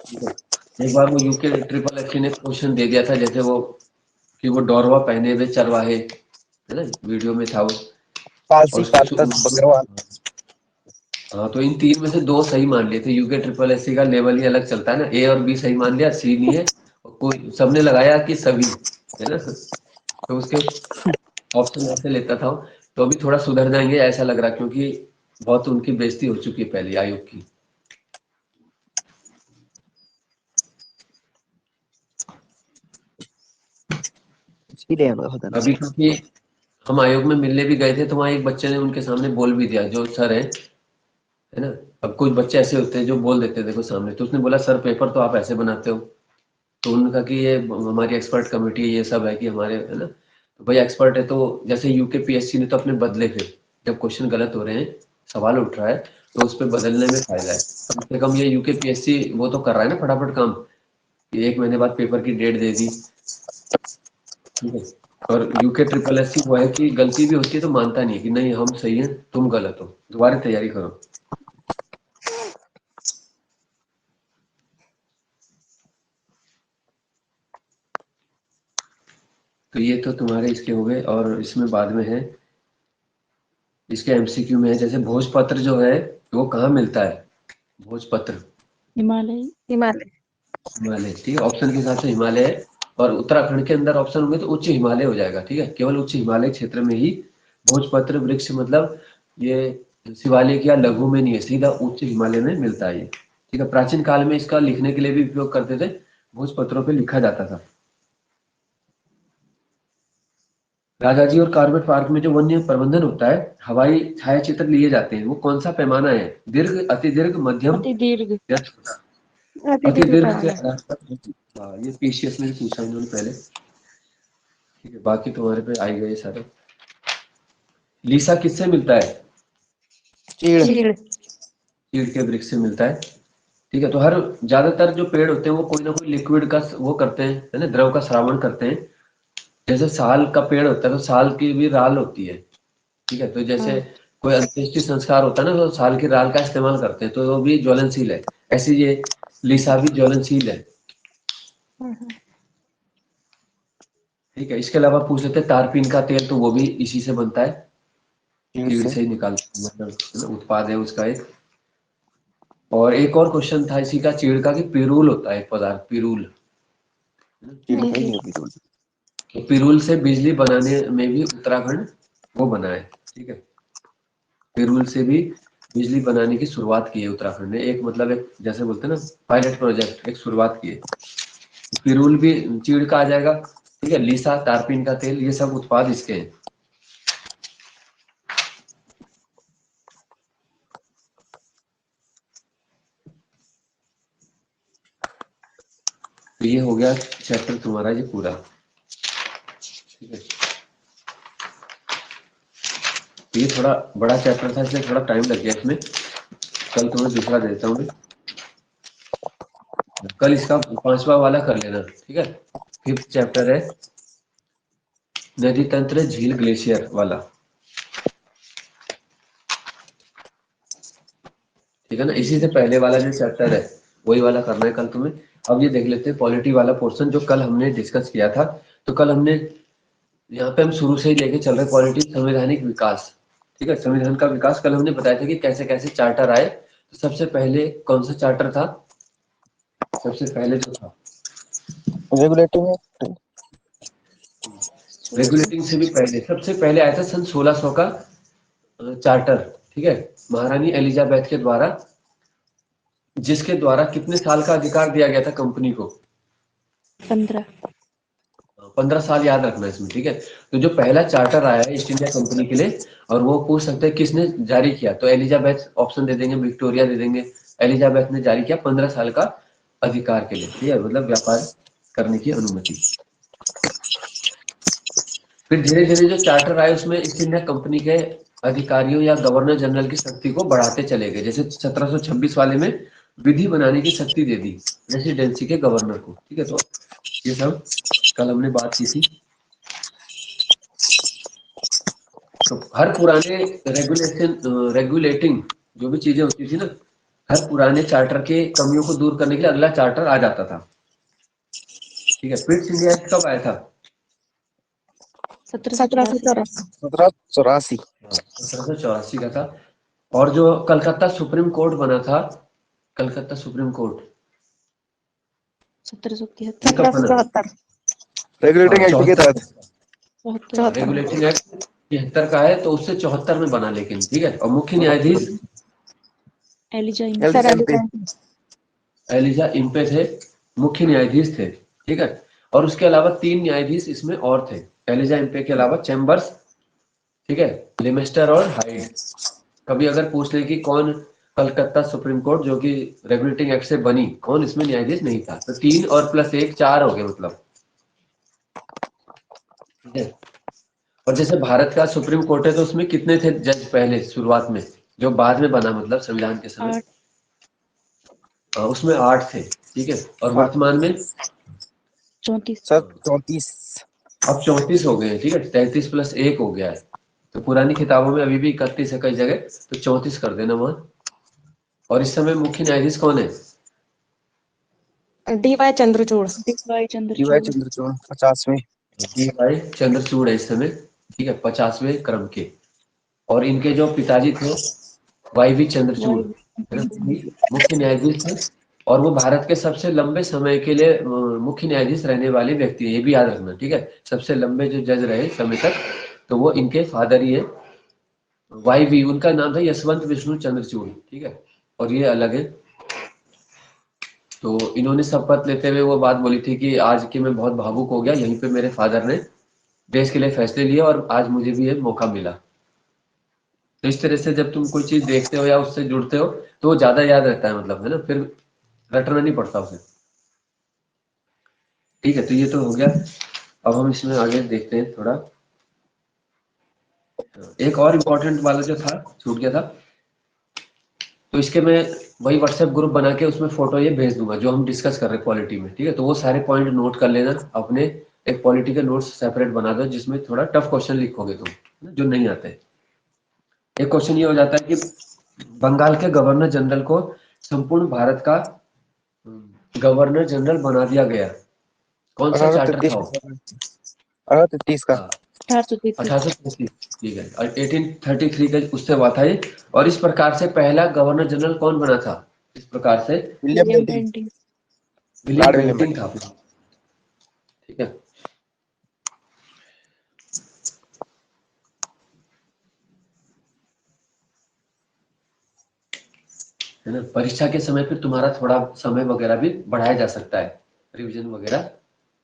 S1: ठीक है। एक बार वो यूके ट्रिपल एससी ने क्वेश्चन दे दिया था, जैसे वो कि वो डोरवा पहने हुए चरवाहे, है ना, वीडियो में था वो, और
S4: पालसी
S1: उसके
S4: पातस बकरवाल।
S1: हाँ तो इन तीन में से दो सही मान लिए थे। यूके ट्रिपल एससी का लेवल ही अलग चलता है ना, ए और बी सही मान लिया, सी नहीं है। और कोई सबने लगाया कि सभी, है ना, तो उसके ऑप्शन ऐसे लेता था। तो अभी थोड़ा सुधर जाएंगे ऐसा लग रहा, क्योंकि बहुत उनकी बेइज्जती हो चुकी है पहले आयोग की।
S4: इसीलिए हमें होता नहीं।
S1: अभी क्योंकि हम आयोग में मिलने भी गए थे तो वहाँ एक बच्चे ने उनके सामने बोल भी दिया, जो सर है ना। अब कुछ बच्चे ऐसे होते हैं जो बोल देते हैं देखो सामने, तो उसने बोला सर पेपर तो आप ऐसे बनाते हो। तो उन्होंने कहा कि ये हमारी एक्सपर्ट कमेटी है, ये सब है कि हमारे, है ना, तो भाई एक्सपर्ट है तो जैसे यूके पीएससी ने तो अपने बदले, फिर जब क्वेश्चन गलत हो रहे हैं, सवाल उठ रहा है, तो उस पर बदलने में फायदा है। कम से कम ये यूके पीएससी वो तो कर रहा है ना फटाफट काम, कि 1 महीने बाद पेपर की डेट दे दी, ठीक है। और यूके ट्रिपल एससी वो है कि गलती भी होती है तो मानता नहीं है कि नहीं हम सही है तुम गलत हो, दोबारा तैयारी करो। तो ये तो तुम्हारे इसके हो गए, और इसमें बाद में है, इसके एमसीक्यू में है, जैसे भोजपत्र जो है वो कहाँ मिलता है? भोजपत्र
S2: हिमालय।
S3: हिमालय।
S1: हिमालय, ठीक है। ऑप्शन के हिसाब से हिमालय है, और उत्तराखंड के अंदर ऑप्शन होंगे तो उच्च हिमालय हो जाएगा, ठीक है। केवल उच्च हिमालय क्षेत्र में ही भोजपत्र वृक्ष, मतलब ये शिवालिक या लघु में नहीं है, सीधा उच्च हिमालय में मिलता है ये, ठीक है। प्राचीन काल में इसका लिखने के लिए भी उपयोग करते थे, भोजपत्रों पे लिखा जाता था। राजाजी और कॉर्बेट पार्क में जो वन्य प्रबंधन होता है, हवाई छायाचित्र लिए जाते हैं, वो कौन सा पैमाना है? दीर्घ, अति दीर्घ, मध्यम
S2: अति दीर्घ।
S1: या छोटा?
S3: अति
S1: अति
S3: दीर्घ
S1: दीर्घ के
S3: पैमाना।
S1: आधार पर, हाँ ये पीसीएस में भी पूछा इन्होंने पहले, ठीक है। बाकी तुम्हारे पे आई गए सारे। लीसा किससे मिलता है?
S4: चीड़।
S2: चीड़।
S3: चीड़।
S1: चीड़ के वृक्ष से मिलता है, ठीक है। तो हर ज्यादातर जो पेड़ होते हैं वो कोई ना कोई लिक्विड का वो करते हैं, है ना, द्रव का श्रावण करते हैं। जैसे साल का पेड़ होता है तो साल की भी राल होती है, ठीक है। तो जैसे
S2: हाँ।
S1: कोई अंत्येष्टि संस्कार होता है ना, तो साल की राल का इस्तेमाल करते हैं, तो वो भी ज्वलनशील है। ऐसे ये लीसा भी ज्वलनशील है, ठीक है। इसके अलावा पूछ लेते हैं तारपीन का तेल, तो वो भी इसी से बनता है,
S4: चीड़
S1: चीड़
S4: से।
S1: से ही निकाल, मतलब उत्पाद है उसका एक। और एक और क्वेश्चन था इसी का चीड़ का, कि पिरूल होता है एक पदार्थ, पिरूल।
S4: चीड़ का
S3: नहीं
S4: ही
S3: जी।
S4: है बिल्कुल।
S1: तो पिरूल से बिजली बनाने में भी उत्तराखंड वो बना है, ठीक है। पिरूल से भी बिजली बनाने की शुरुआत की है उत्तराखंड ने, एक मतलब एक जैसे बोलते हैं ना पायलट प्रोजेक्ट, एक शुरुआत की है। पिरूल भी चीड़ का आ जाएगा, ठीक है। लीसा, तारपीन का तेल, ये सब उत्पाद इसके हैं। तो ये हो गया चैप्टर तुम्हारा ये पूरा, ठीक है। तो ये थोड़ा बड़ा चैप्टर था इसलिए थोड़ा टाइम लग गया इसमें। कल तुम्हें दूसरा देता हूँ मैं। कल इसका 5वां वाला कर लेना, ठीक है। 5th चैप्टर है नदी तंत्र, झील, ग्लेशियर वाला, ठीक है ना। इसी से पहले वाला जो चैप्टर है वही वाला करना है कल तुम्हें। अब ये देख लेते हैं पॉलिटी वाला पोर्शन जो कल हमने डिस्कस किया था। तो कल हमने यहाँ पे हम शुरू से ही लेके चल रहे पॉलिटी, संवैधानिक विकास, ठीक है। संविधान का विकास कल हमने बताया था कि कैसे कैसे चार्टर आए। तो सबसे पहले कौन सा चार्टर था? सबसे पहले जो था
S4: रेगुलेटिंग एक्ट।
S1: रेगुलेटिंग से भी पहले, सबसे पहले आया था सन 1600 का चार्टर, ठीक है। महारानी एलिजाबेथ के द्वारा, जिसके द्वारा कितने साल का अधिकार दिया गया था कंपनी को?
S2: 15।
S1: 15 साल याद रखना है इसमें, ठीक है। तो जो पहला चार्टर आया है ईस्ट इंडिया कंपनी के लिए, और वो पूछ सकते हैं किसने जारी किया, तो एलिजाबेथ ऑप्शन दे देंगे, विक्टोरिया दे देंगे। एलिजाबेथ ने जारी किया 15 साल का अधिकार के लिए, ठीक है, मतलब व्यापार करने की अनुमति। फिर धीरे धीरे जो चार्टर आए उसमें ईस्ट इंडिया कंपनी के अधिकारियों या गवर्नर जनरल की शक्ति को बढ़ाते चले गए। जैसे 1726 वाले में विधि बनाने की शक्ति दे दी प्रेसिडेंसी के गवर्नर को, ठीक है। तो ये सब कल हमने बात की थी। तो हर पुराने रेगुलेटिंग जो भी चीजें होती थी ना, हर पुराने चार्टर के कमियों को दूर करने के लिए अगला चार्टर आ जाता था, ठीक है। पिट्स इंडिया एक्ट कब आया था?
S2: 1784।
S4: 1784।
S1: 1784 का था। और जो कलकत्ता सुप्रीम कोर्ट बना था, कलकत्ता सुप्रीम कोर्ट,
S2: 1773।
S1: ये कब बना?
S3: 1774।
S4: रेगुलेटिंग एक्ट के तहत।
S2: 74।
S1: रेगुलेटिंग एक्ट 73 का है, तो उससे 74 में बना, लेकिन ठीक है। और मुख्य न्यायाधीश
S2: एलिजा
S3: सर
S4: एलजीएमपी।
S1: एलिजा इम्पे थे, मुख्य न्यायाधीश थे, ठीक है। और उसके अलावा 3 न्यायाधीश इसमें और थे, एलिजा इम्पे के अलावा चैम्बर्स, ठीक है, लिमेस्टर और हाइड। कभी अगर पूछ ले कि कौन कलकत्ता सुप्रीम कोर्ट जो कि रेगुलेटिंग एक्ट से बनी, कौन इसमें न्यायाधीश नहीं था, तो 3 और प्लस 1 4 हो गए मतलब, ठीक है। और जैसे भारत का सुप्रीम कोर्ट है तो उसमें कितने थे जज पहले शुरुआत में, जो बाद में बना मतलब संविधान के समय?
S2: 8।
S1: उसमें 8 थे, ठीक है। और वर्तमान में
S2: 34।
S4: सर 34।
S1: अब 34 हो गए हैं, ठीक है। 33 प्लस 1 हो गया है। तो पुरानी किताबों में अभी भी 31 है कई जगह, तो 34 कर देना वहां। और इस समय मुख्य न्यायाधीश कौन है?
S3: DY Chandrachud.
S2: DY
S4: DY
S2: Chandrachud.
S4: Chandrachud 50वें।
S1: भाई चंद्रचूड़ है इस समय, ठीक है, 50वें क्रम के। और इनके जो पिताजी थे YV चंद्रचूड़,
S2: वाई।
S1: है ना, मुख्य न्यायाधीश थे। और वो भारत के सबसे लंबे समय के लिए मुख्य न्यायाधीश रहने वाले व्यक्ति है, ये भी याद रखना, ठीक है। सबसे लंबे जो जज रहे समय तक, तो वो इनके फादर ही है। YV उनका नाम था यशवंत विष्णु चंद्रचूड़, ठीक है। और ये अलग है। तो इन्होंने शपथ लेते हुए वो बात बोली थी कि आज की मैं बहुत भावुक हो गया, यहीं पे मेरे फादर ने देश के लिए फैसले लिए और आज मुझे भी ये मौका मिला। तो इस तरह से जब तुम कोई चीज देखते हो या उससे जुड़ते हो तो वो ज्यादा याद रहता है, मतलब, है ना, फिर रटना नहीं पड़ता उसे, ठीक है। तो ये तो हो गया। अब हम इसमें आगे देखते हैं थोड़ा। एक और इम्पोर्टेंट वाला जो था छूट गया था, तो इसके मैं वही व्हाट्सएप ग्रुप बना के उसमें फोटो ये भेज दूंगा जो हम डिस्कस कर रहे हैं पॉलिटी में, ठीक है। तो वो सारे पॉइंट नोट कर लेना अपने, एक पॉलिटी के नोट्स सेपरेट बना दो जिसमें थोड़ा टफ क्वेश्चन लिखोगे तुम, है ना, जो नहीं आते। एक क्वेश्चन ये हो जाता है कि बंगाल के गवर्नर जनरल को संपूर्ण भारत का गवर्नर जनरल बना दिया गया, कौन सा चार्टर
S4: 1833
S1: था
S4: में
S1: वो?
S4: 1833 का।
S1: हाँ,
S2: 1833।
S1: 1833, ठीक है। और 1833 का उससे हुआ था ये। और इस प्रकार से पहला गवर्नर जनरल कौन बना था? इस प्रकार से
S4: William
S2: William
S4: Bentinck.
S2: Bentinck.
S1: William
S4: lord William
S1: Bentinck
S4: Bentinck.
S1: था अपना, ठीक है। है ना। परीक्षा के समय फिर तुम्हारा थोड़ा समय वगैरह भी बढ़ाया जा सकता है, रिवीजन वगैरह,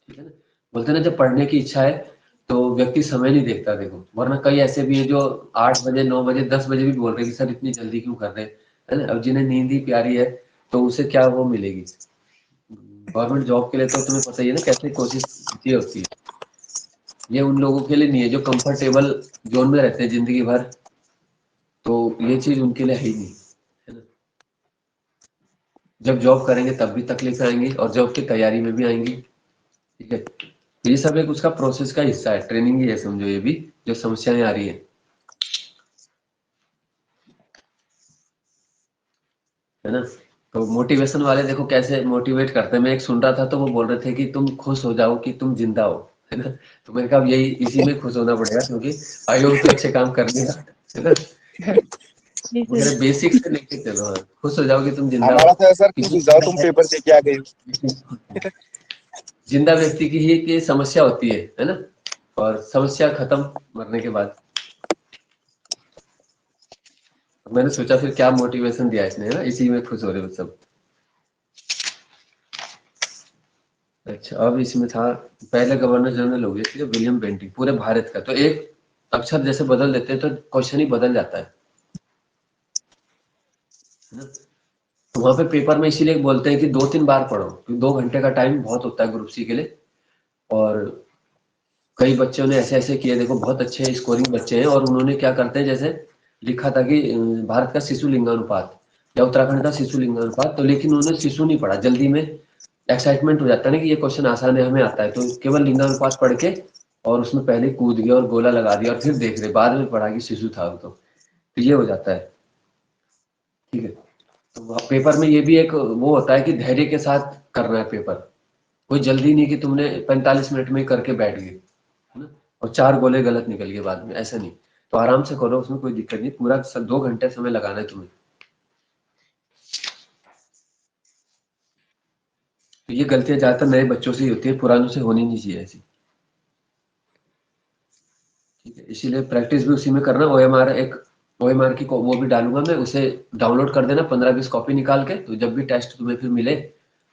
S1: ठीक है ना। बोलते हैं ना, जब पढ़ने की इच्छा है तो व्यक्ति समय नहीं देखता, देखो, वरना कई ऐसे भी है जो 8 बजे 9 बजे 10 बजे भी बोल रहे हैं कि सर इतनी जल्दी क्यों कर रहे हैं, है ना। अब जिन्हें नींद ही प्यारी है तो उसे क्या वो मिलेगी। गवर्नमेंट जॉब के लिए तो तुम्हें पता ही है ना कैसे कोशिश की होती है। ये उन लोगों के लिए नहीं है जो कंफर्टेबल जोन में रहते हैं जिंदगी भर, तो ये चीज उनके लिए है ही नहीं, है ना। जब जॉब करेंगे तब भी तकलीफें आएंगी और जॉब की तैयारी में भी आएंगी, ठीक है। तो ये सब एक उसका प्रोसेस का हिस्सा है, ट्रेनिंग ही है समझो ये भी, जो समस्याएं आ रही है ना। तो मोटिवेशन वाले देखो कैसे मोटिवेट करते हैं। मैं एक सुन रहा था तो वो बोल रहे थे कि तुम खुश हो जाओ कि तुम जिंदा हो, है ना। तो मैंने कहा अब यही इसी में खुश होना पड़ेगा, क्योंकि आयोग तो अच्छे काम कर लेगा, है ना।
S2: जी
S1: वो कह
S2: सर।
S1: रहे बेसिक से लेके चलो, हाँ, खुश हो जाओ कि तुम जिंदा हो।
S5: हमारा तो है सर, खुश
S1: क्योंकि
S5: हो जाओ तुम पेपर दे के आ गए हो।
S1: जिंदा व्यक्ति की ही की समस्या होती है ना। और समस्या खत्म मरने के बाद। मैंने सोचा फिर क्या मोटिवेशन दिया इसने, है ना, इसी में खुश हो रहे हो सब। अच्छा, अब इसमें था पहले गवर्नर जनरल हो गए थे विलियम बेंटिंग, पूरे भारत का। तो एक अक्षर जैसे बदल देते हैं तो क्वेश्चन ही बदल जाता है ना। तो वहां पे पेपर में इसीलिए बोलते हैं कि 2-3 बार पढ़ो, क्योंकि 2 घंटे का टाइम बहुत होता है ग्रुप सी के लिए। और कई बच्चों ने ऐसे ऐसे किए, देखो बहुत अच्छे स्कोरिंग बच्चे हैं, और उन्होंने क्या करते हैं, जैसे लिखा था कि भारत का शिशु लिंगानुपात या उत्तराखंड का शिशु लिंगानुपात, तो लेकिन उन्होंने शिशु नहीं पढ़ा, जल्दी में एक्साइटमेंट हो जाता है ना कि ये क्वेश्चन आसान है हमें आता है, तो केवल लिंगानुपात पढ़ के और उसमें पहले कूद गया और गोला लगा दिया, और फिर देख रहे बाद में पढ़ा कि शिशु था वो। तो ये हो जाता है, ठीक है। तो पेपर में ये भी एक वो होता है कि धैर्य के साथ करना है पेपर। कोई जल्दी नहीं कि तुमने 45 मिनट में ही करके बैठ गए, है ना, और 4 गोले गलत निकल गए बाद में, ऐसा नहीं। तो आराम से करो, उसमें कोई दिक्कत नहीं, पूरा 2 घंटे समय लगाना है तुम्हें। तो ये गलतियां ज्यादातर नए बच्चों से ही होती है, पुरानों से होनी नहीं चाहिए ऐसी, ठीक है। इसीलिए प्रैक्टिस भी उसी में करना। ओएमआर एक ओएमआर की वो भी डालूंगा मैं, उसे डाउनलोड कर देना 15-20 कॉपी निकाल के, तो जब भी टेस्ट तुम्हें फिर मिले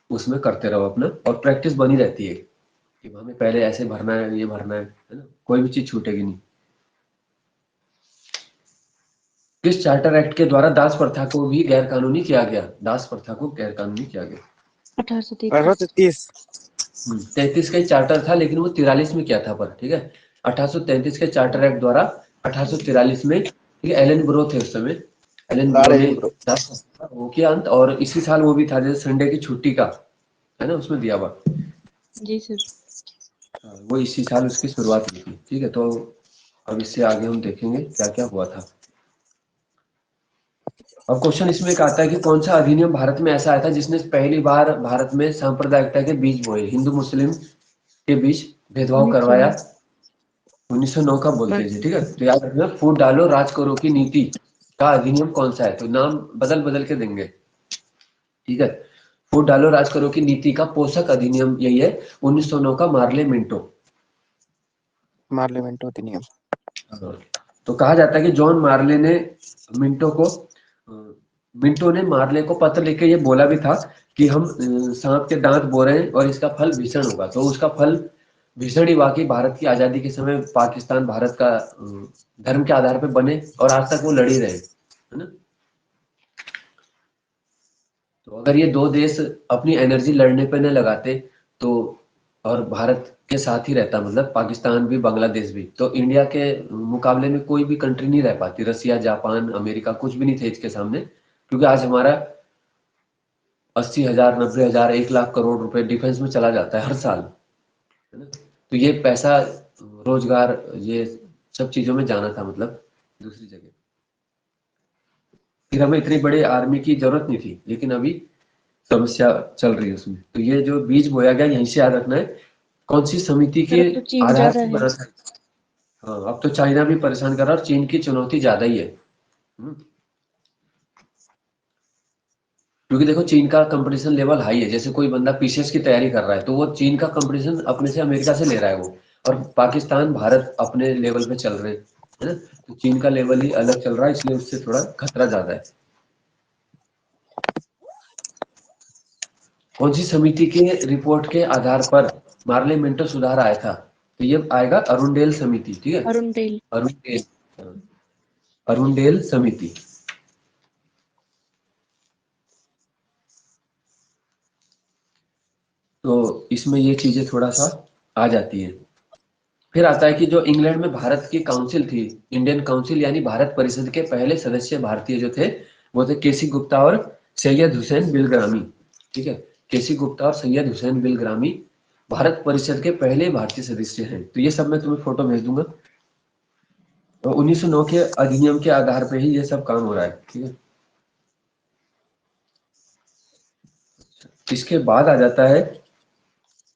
S1: उसमें करते रहो अपना, और प्रैक्टिस बनी रहती है कि हमें पहले ऐसे भरना है, ये भरना है ना, कोई भी चीज छूटेगी नहीं। किस चार्टर एक्ट के द्वारा दास प्रथा को भी गैर कानूनी किया गया? दास प्रथा को गैर कानूनी किया गया।
S2: 1833।
S5: 1833।
S1: 33 का ही चार्टर था, लेकिन वो 43 में किया था, पर ठीक है। 1833 के चार्टर एक्ट द्वारा 1843 में, ठीक है, एलन ब्रो थे उस समय, एलन ब्रो
S5: सारे
S1: ने
S5: ब्रो।
S1: दास प्रथा वो किया अंत, और इसी साल वो भी था जैसे संडे की छुट्टी का, है ना, उसमें दिया हुआ।
S2: जी सर।
S1: हाँ, वो इसी साल उसकी शुरुआत हुई थी, ठीक है। तो अब इससे आगे हम देखेंगे क्या क्या हुआ था। अब क्वेश्चन इसमें एक आता है कि कौन सा अधिनियम भारत में ऐसा आया था जिसने पहली बार भारत में सांप्रदायिकता के बीज बोए, हिंदू मुस्लिम के बीच भेदभाव करवाया?
S2: 1909।
S1: 1909 का बोलते हैं जी, ठीक है। तो याद रखना, फूट डालो राज करो की नीति का अधिनियम कौन सा है, तो नाम बदल बदल के देंगे, ठीक है। फूट डालो राज करो की नीति का पोषक अधिनियम यही है, 1909 का मार्ले मिंटो।
S5: पार्लियामेंट अधिनियम।
S1: तो कहा जाता है कि जॉन मार्ले ने मिंटो को मिंटो ने मार्ले को पत्र लिख के ये बोला भी था कि हम सांप के दांत बो रहे हैं और इसका फल भीषण होगा। तो उसका फल भीषण ही वाकई भारत की आजादी के समय पाकिस्तान भारत का धर्म के आधार पर बने, और आज तक वो लड़ ही रहे, है ना। तो अगर ये दो देश अपनी एनर्जी लड़ने पे न लगाते तो, और भारत के साथ ही रहता, मतलब पाकिस्तान भी बांग्लादेश भी, तो इंडिया के मुकाबले में कोई भी कंट्री नहीं रह पाती, रसिया जापान अमेरिका कुछ भी नहीं थे इसके सामने, क्योंकि आज हमारा 80,000 90,000 1 लाख करोड़ रुपए डिफेंस में चला जाता है हर साल, है ना। तो ये पैसा रोजगार ये सब चीजों में जाना था, मतलब दूसरी जगह। फिर हमें इतनी बड़ी आर्मी की जरूरत नहीं थी, लेकिन अभी समस्या चल रही है उसमें। तो ये जो बीज बोया गया यहीं से याद रखना है, कौन सी समिति
S2: सर
S1: के
S2: अब तो चीन
S1: आधार
S2: ज्यादा
S1: से
S2: है।
S1: बना था। हाँ, अब तो चाइना भी परेशान कर रहा है और चीन की चुनौती ज्यादा ही है। क्योंकि देखो चीन का कंपटीशन लेवल हाई है, जैसे कोई बंदा पीसीएस की तैयारी कर रहा है तो वो चीन का कंपटीशन अपने से अमेरिका से ले रहा है वो, और पाकिस्तान भारत अपने लेवल पे चल रहे हैं, है ना। तो चीन का लेवल ही अलग चल रहा है, इसलिए उससे थोड़ा खतरा ज्यादा है। कौन सी समिति के रिपोर्ट के आधार पर पार्लियामेंट सुधार आया था? तो ये आएगा अरुणडेल समिति, ठीक है,
S2: अरुणडेल।
S1: अरुणडेल, अरुणडेल समिति। तो इसमें ये चीजें थोड़ा सा आ जाती है। फिर आता है कि जो इंग्लैंड में भारत की काउंसिल थी, इंडियन काउंसिल यानी भारत परिषद के पहले सदस्य भारतीय जो थे वो थे केसी गुप्ता और सैयद हुसैन बिलग्रामी, ठीक है, केसी गुप्ता और सैयद हुसैन बिलग्रामी भारत परिषद के पहले भारतीय सदस्य हैं। तो ये सब मैं तुम्हें फोटो भेज दूंगा। तो 1909 के अधिनियम के आधार पर ही ये सब काम हो रहा है, ठीक है। इसके बाद आ जाता है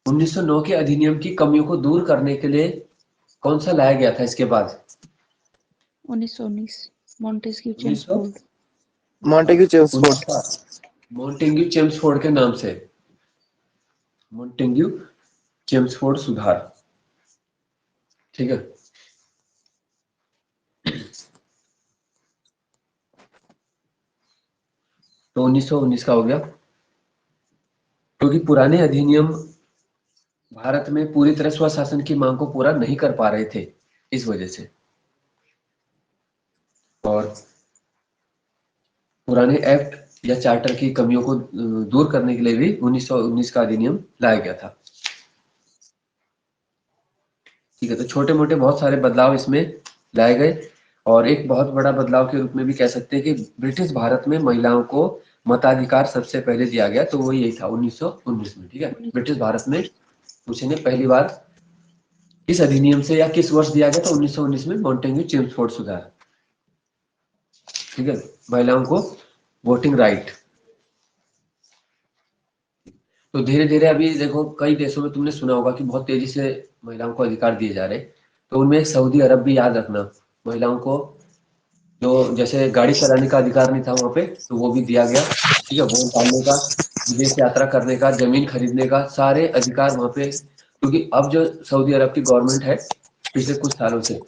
S1: 1909 के अधिनियम की कमियों को दूर करने के लिए कौन सा लाया गया था इसके बाद?
S2: 1919 Montesquieu Chelmsford.
S4: Montagu Chelmsford,
S1: Montagu Chelmsford के नाम से, मॉन्टेग्यू चेम्सफोर्ड सुधार, ठीक है। तो 1919 का हो गया, क्योंकि पुराने अधिनियम भारत में पूरी तरह स्वशासन की मांग को पूरा नहीं कर पा रहे थे इस वजह से, और पुराने एक्ट या चार्टर की कमियों को दूर करने के लिए भी 1919 का अधिनियम लाया गया था, ठीक है। तो छोटे मोटे बहुत सारे बदलाव इसमें लाए गए, और एक बहुत बड़ा बदलाव के रूप में भी कह सकते हैं कि ब्रिटिश भारत में महिलाओं को मताधिकार सबसे पहले दिया गया, तो वो यही था 1919 में, ठीक है। ब्रिटिश भारत में पूछेंगे पहली बार किस अधिनियम से या किस वर्ष दिया गया, तो 1919 में मॉन्टेग्यू चेम्सफोर्ड सुधार, ठीक है, महिलाओं को वोटिंग राइट। तो धीरे धीरे अभी देखो कई देशों में तुमने सुना होगा कि बहुत तेजी से महिलाओं को अधिकार दिए जा रहे, तो उनमें सऊदी अरब भी याद रखना, महिलाओं को जो जैसे गाड़ी चलाने का अधिकार नहीं था वहां पे, तो वो भी दिया गया, ठीक है, वोट डालने का, विदेश यात्रा करने का, जमीन खरीदने का, सारे अधिकार वहां पे। क्योंकि अब जो सऊदी अरब की गवर्नमेंट है पिछले कुछ सालों से,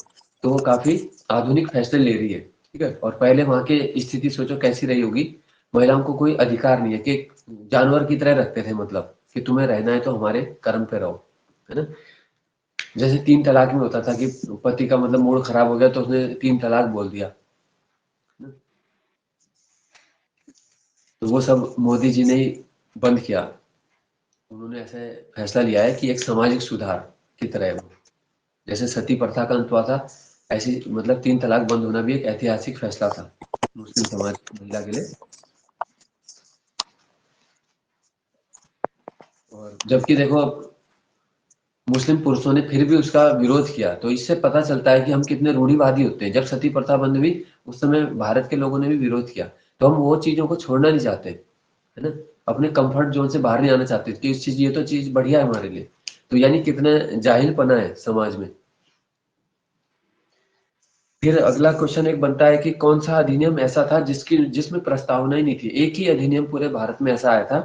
S1: तो वो काफी आधुनिक फैसले ले रही है, ठीक है। और पहले वहां की स्थिति सोचो कैसी रही होगी, महिलाओं को कोई अधिकार नहीं है, कि जानवर की तरह रखते थे, मतलब कि तुम्हें रहना है तो हमारे कर्म पे रहो, है ना। जैसे 3 तलाक में होता था कि पति का मतलब मूड खराब हो गया तो उसने 3 तलाक बोल दिया, तो वो सब मोदी जी ने ही बंद किया। उन्होंने ऐसे फैसला लिया है कि एक सामाजिक सुधार की तरह है वो, जैसे सती प्रथा का अंत हुआ था, ऐसी मतलब 3 तलाक बंद होना भी एक ऐतिहासिक फैसला था मुस्लिम समाज महिला के लिए। और जबकि देखो मुस्लिम पुरुषों ने फिर भी उसका विरोध किया, तो इससे पता चलता है कि हम कितने रूढ़िवादी होते हैं। जब सती प्रथा बंद हुई उस समय भारत के लोगों ने भी विरोध किया, तो हम वो चीजों को छोड़ना नहीं चाहते, है ना, अपने कंफर्ट जोन से बाहर नहीं आना चाहते कि इस चीज ये तो चीज बढ़िया है हमारे लिए। तो यानी कितना जाहिलपना है समाज में। फिर अगला क्वेश्चन एक बनता है कि कौन सा अधिनियम ऐसा था जिसमें प्रस्तावना ही नहीं थी? एक ही अधिनियम पूरे भारत में ऐसा आया था,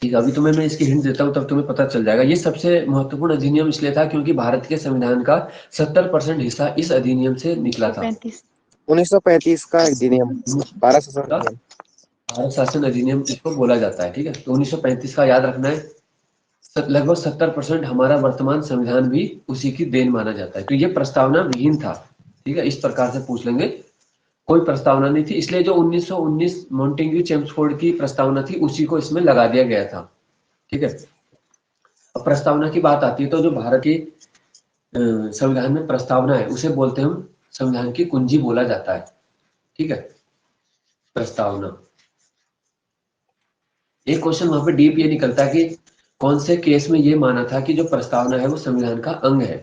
S1: ठीक है। अभी तुम्हें मैं इसकी हिंट देता हूँ तब तुम्हें पता चल जाएगा। ये सबसे महत्वपूर्ण अधिनियम इसलिए था क्योंकि भारत के संविधान का 70% हिस्सा इस अधिनियम से निकला था।
S2: 1935।
S4: 1935 का अधिनियम, भारत शासन
S1: का
S4: अधिनियम।
S1: भारत शासन अधिनियम इसको बोला जाता है, ठीक है। तो 1935 का याद रखना है। लगभग 70% हमारा वर्तमान संविधान भी उसी की देन माना जाता है। तो ये प्रस्तावना विहीन था, ठीक है, इस प्रकार से पूछ लेंगे। कोई प्रस्तावना नहीं थी, इसलिए जो 1919 मॉन्टेग्यू चेम्सफोर्ड की प्रस्तावना थी उसी को इसमें लगा दिया गया था, ठीक है। अब प्रस्तावना की बात आती है तो जो भारत की संविधान में प्रस्तावना है उसे बोलते हैं हम संविधान की कुंजी बोला जाता है, ठीक है, प्रस्तावना। एक क्वेश्चन वहां पे डीप ये निकलता है कि कौन से केस में ये माना था कि जो प्रस्तावना है वो संविधान का अंग है?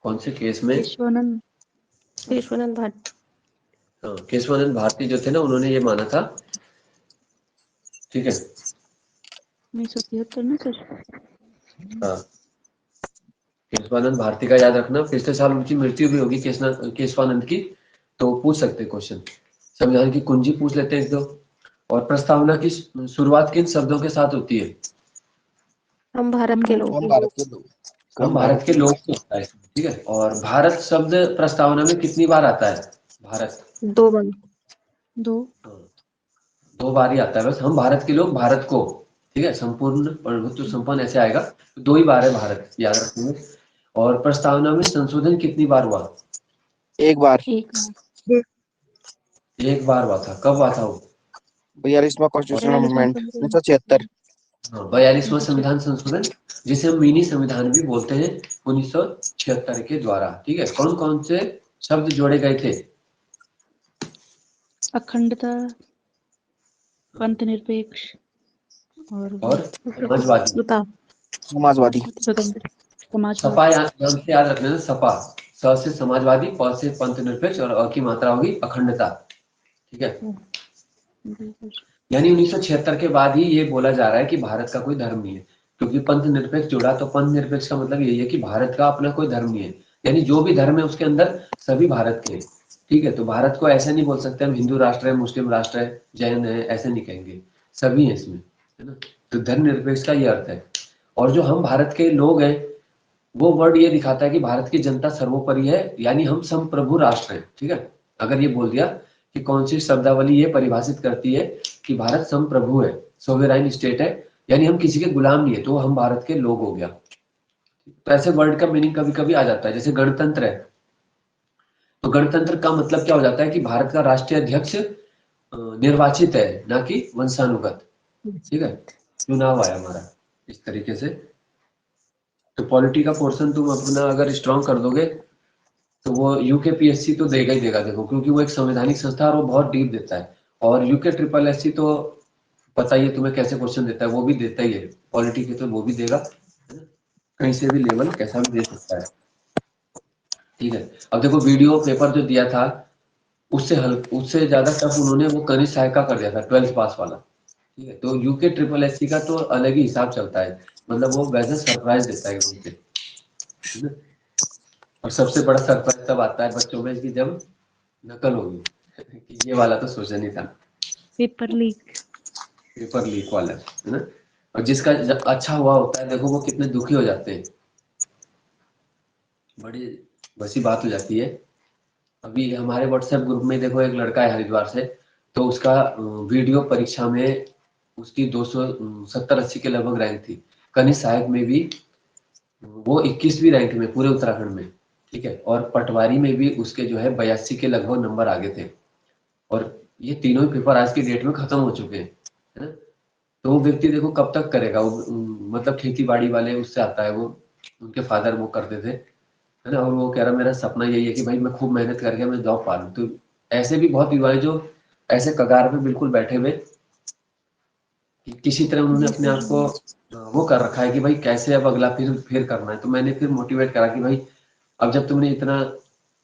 S1: कौन से केस में?
S2: केशवानंद।
S3: केशवानंद भारती।
S1: केशवानंद भारती जो थे ना, उन्होंने ये माना था, ठीक है।
S2: 1973 ना सर?
S1: हाँ, केशवानंद भारती का याद रखना। पिछले साल उनकी मृत्यु भी होगी केशवानंद की, तो पूछ सकते क्वेश्चन। संविधान की कुंजी पूछ लेते हैं एक दो। और प्रस्तावना की शुरुआत किन शब्दों के साथ होती है?
S3: हम भारत के लोग।
S4: हम भारत के लोग।
S1: हम भारत के लोग से होता है, ठीक है। और भारत शब्द प्रस्तावना में कितनी बार आता है? भारत
S3: 2 बार।
S2: 2।
S1: 2 बार ही आता है बस। हम भारत के लोग भारत को, ठीक है, संपूर्ण प्रभुत्व संपन्न ऐसे आएगा, तो 2 ही बार है भारत, याद रखेंगे। और प्रस्तावना में संशोधन कितनी बार हुआ?
S5: एक बार।
S2: एक बार।
S1: 1 बार हुआ था। कब हुआ था वो?
S5: 42वां कॉन्स्टिट्यूशनल
S2: 42वां
S5: अमेंडमेंट
S2: संशोधन।
S5: 1976।
S1: हाँ, 42वां संविधान संशोधन, जिसे हम मिनी संविधान भी बोलते हैं, 1976 के द्वारा। ठीक है, कौन कौन से शब्द जोड़े गए थे?
S2: अखंडता, पंथ निरपेक्ष और
S1: समाजवादी।
S3: स्वतंत्रता।
S5: समाजवादी।
S2: स्वतंत्र समाजवाद।
S1: सपा नाम से याद रखना है, सपा। स से समाजवादी, प से पंथ निरपेक्ष और अ की मात्रा होगी अखंडता। ठीक है,
S2: जी सर।
S1: यानी 1976 के बाद ही ये बोला जा रहा है कि भारत का कोई धर्म नहीं है, क्योंकि पंथ निरपेक्ष जुड़ा, तो पंथ निरपेक्ष का मतलब यही है कि भारत का अपना कोई धर्म नहीं है, यानी जो भी धर्म है उसके अंदर सभी भारत के हैं। ठीक है, तो भारत को ऐसा नहीं बोल सकते हम हिंदू राष्ट्र है, मुस्लिम राष्ट्र है, जैन है, ऐसे नहीं कहेंगे, सभी है इसमें, है ना। तो धर्म निरपेक्ष का ये अर्थ है। और जो हम भारत के लोग हैं, वो वर्ड ये दिखाता है कि भारत की जनता सर्वोपरि है, यानी हम संप्रभु राष्ट्र हैं। ठीक है, अगर ये बोल दिया कि कौन सी शब्दावली ये परिभाषित करती है कि भारत संप्रभु है, सोवेराइन स्टेट है, यानी हम किसी के गुलाम नहीं है, तो हम भारत के लोग हो गया। तो ऐसे वर्ड का मीनिंग कभी कभी आ जाता है, जैसे गणतंत्र है, तो गणतंत्र का मतलब क्या हो जाता है कि भारत का राष्ट्रीय अध्यक्ष निर्वाचित है, ना कि वंशानुगत। ठीक है, चुनाव आया हमारा इस तरीके से। तो पॉलिटी का पोर्शन तुम अपना अगर स्ट्रॉन्ग कर दोगे, तो वो यूकेपीएससी तो देगा ही देगा, देखो, क्योंकि वो एक संवैधानिक संस्था है और वो बहुत डीप देता है। और यूके ट्रिपल एससी तो पता ही है तुम्हें कैसे क्वेश्चन देता है, वो भी देता ही है, पॉलिटी के तो वो भी देगा, है ना? कहीं से भी लेवल कैसा भी दे सकता है। ठीक है, अब देखो वीडियो पेपर जो दिया था, उससे ज्यादा टफ उन्होंने वो कनिष्ठ सहायक का कर दिया था, 12th पास वाला। ठीक है, तो यूके ट्रिपल एससी का तो अलग ही हिसाब चलता है, मतलब वो वैसे सरप्राइज देता है एकदम से, है ना? और सबसे बड़ा सरप्राइज तब आता है बच्चों में कि जब नकल होगी कि ये वाला तो सोचा नहीं था,
S2: पेपर लीक।
S1: पेपर लीक वाला, है ना। और जिसका अच्छा हुआ होता है, देखो वो कितने दुखी हो जाते हैं, बड़ी वैसी बात हो जाती है। अभी हमारे व्हाट्सएप ग्रुप में देखो, एक लड़का है हरिद्वार से, तो उसका वीडियो परीक्षा में उसकी 270-80 के लगभग रैंक थी, कनिष्ठ सहायक में भी वो 21वीं रैंक में पूरे उत्तराखंड में। ठीक है, और पटवारी में भी उसके जो है 82 के लगभग नंबर आगे थे। और ये तीनों ही पेपर आज की डेट में खत्म हो चुके हैं, है ना। तो वो व्यक्ति देखो कब तक करेगा वो, मतलब खेती बाड़ी वाले उससे आता है वो, उनके फादर वो करते थे, है ना। और वो कह रहा मेरा सपना यही है कि भाई मैं खूब मेहनत करके मैं जॉब पा लूं। तो ऐसे भी बहुत युवा है जो ऐसे कगार पे बिल्कुल बैठे हुए कि किसी तरह उन्होंने
S2: जी
S1: अपने
S2: सर।
S1: आप को वो कर रखा है कि भाई कैसे अब अगला फिर करना है। तो मैंने फिर मोटिवेट करा कि भाई अब जब तुमने इतना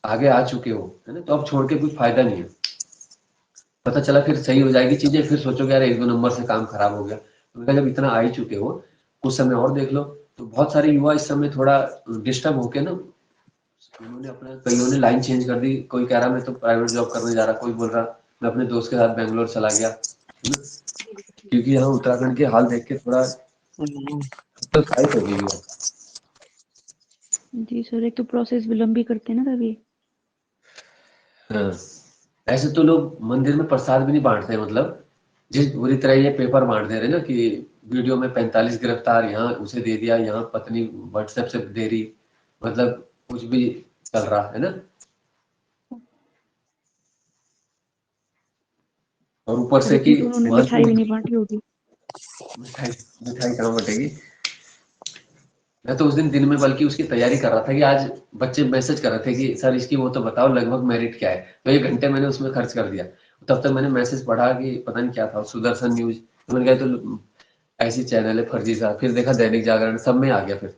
S1: आगे आ चुके हो, है ना, तो अब छोड़ के कुछ फायदा नहीं है। पता चला फिर सही हो जाएगी चीजें, फिर सोचोगे यार 1-2 नंबर से काम खराब हो गया, तो मैंने कहा जब इतना आ ही चुके हो कुछ समय और देख लो। तो बहुत सारे युवा इस समय थोड़ा डिस्टर्ब होके ना, उन्होंने अपना, कईयों ने लाइन चेंज कर दी, कोई कह रहा मैं तो प्राइवेट जॉब करने जा रहा, कोई बोल रहा मैं अपने दोस्त के साथ बैंगलोर चला गया, है ना? क्योंकि यहाँ उत्तराखंड के हाल देख के थोड़ा तो साइट हो गई है।
S2: जी सर, एक तो प्रोसेस विलंब भी करते हैं ना तभी।
S1: हाँ, ऐसे तो लोग मंदिर में प्रसाद भी नहीं बांटते, मतलब जिस बुरी तरह ये पेपर बांट दे रहे ना कि वीडियो में 45 गिरफ्तार, यहाँ उसे दे दिया, यहाँ पत्नी व्हाट्सएप से दे रही, मतलब कुछ भी चल रहा है ना। और ऊपर
S2: और
S1: से
S2: इतनी
S1: कि
S2: तो उन्होंने
S1: वहां
S2: मिठाई
S1: की
S2: भी नहीं बांटी होगी।
S1: मिठाई मिठाई कहाँ बटेगी। मैं तो उस दिन दिन में बल्कि उसकी तैयारी कर रहा था कि आज बच्चे मैसेज कर रहे थे कि सर इसकी वो तो बताओ लगभग मेरिट क्या है, तो 1 घंटे मैंने उसमें खर्च कर दिया। तब तक मैंने मैसेज पढ़ा कि पता नहीं क्या था, सुदर्शन न्यूज, तो मैंने कहा तो ऐसी चैनल है फर्जी सा, फिर देखा दैनिक जागरण, सब में आ गया। फिर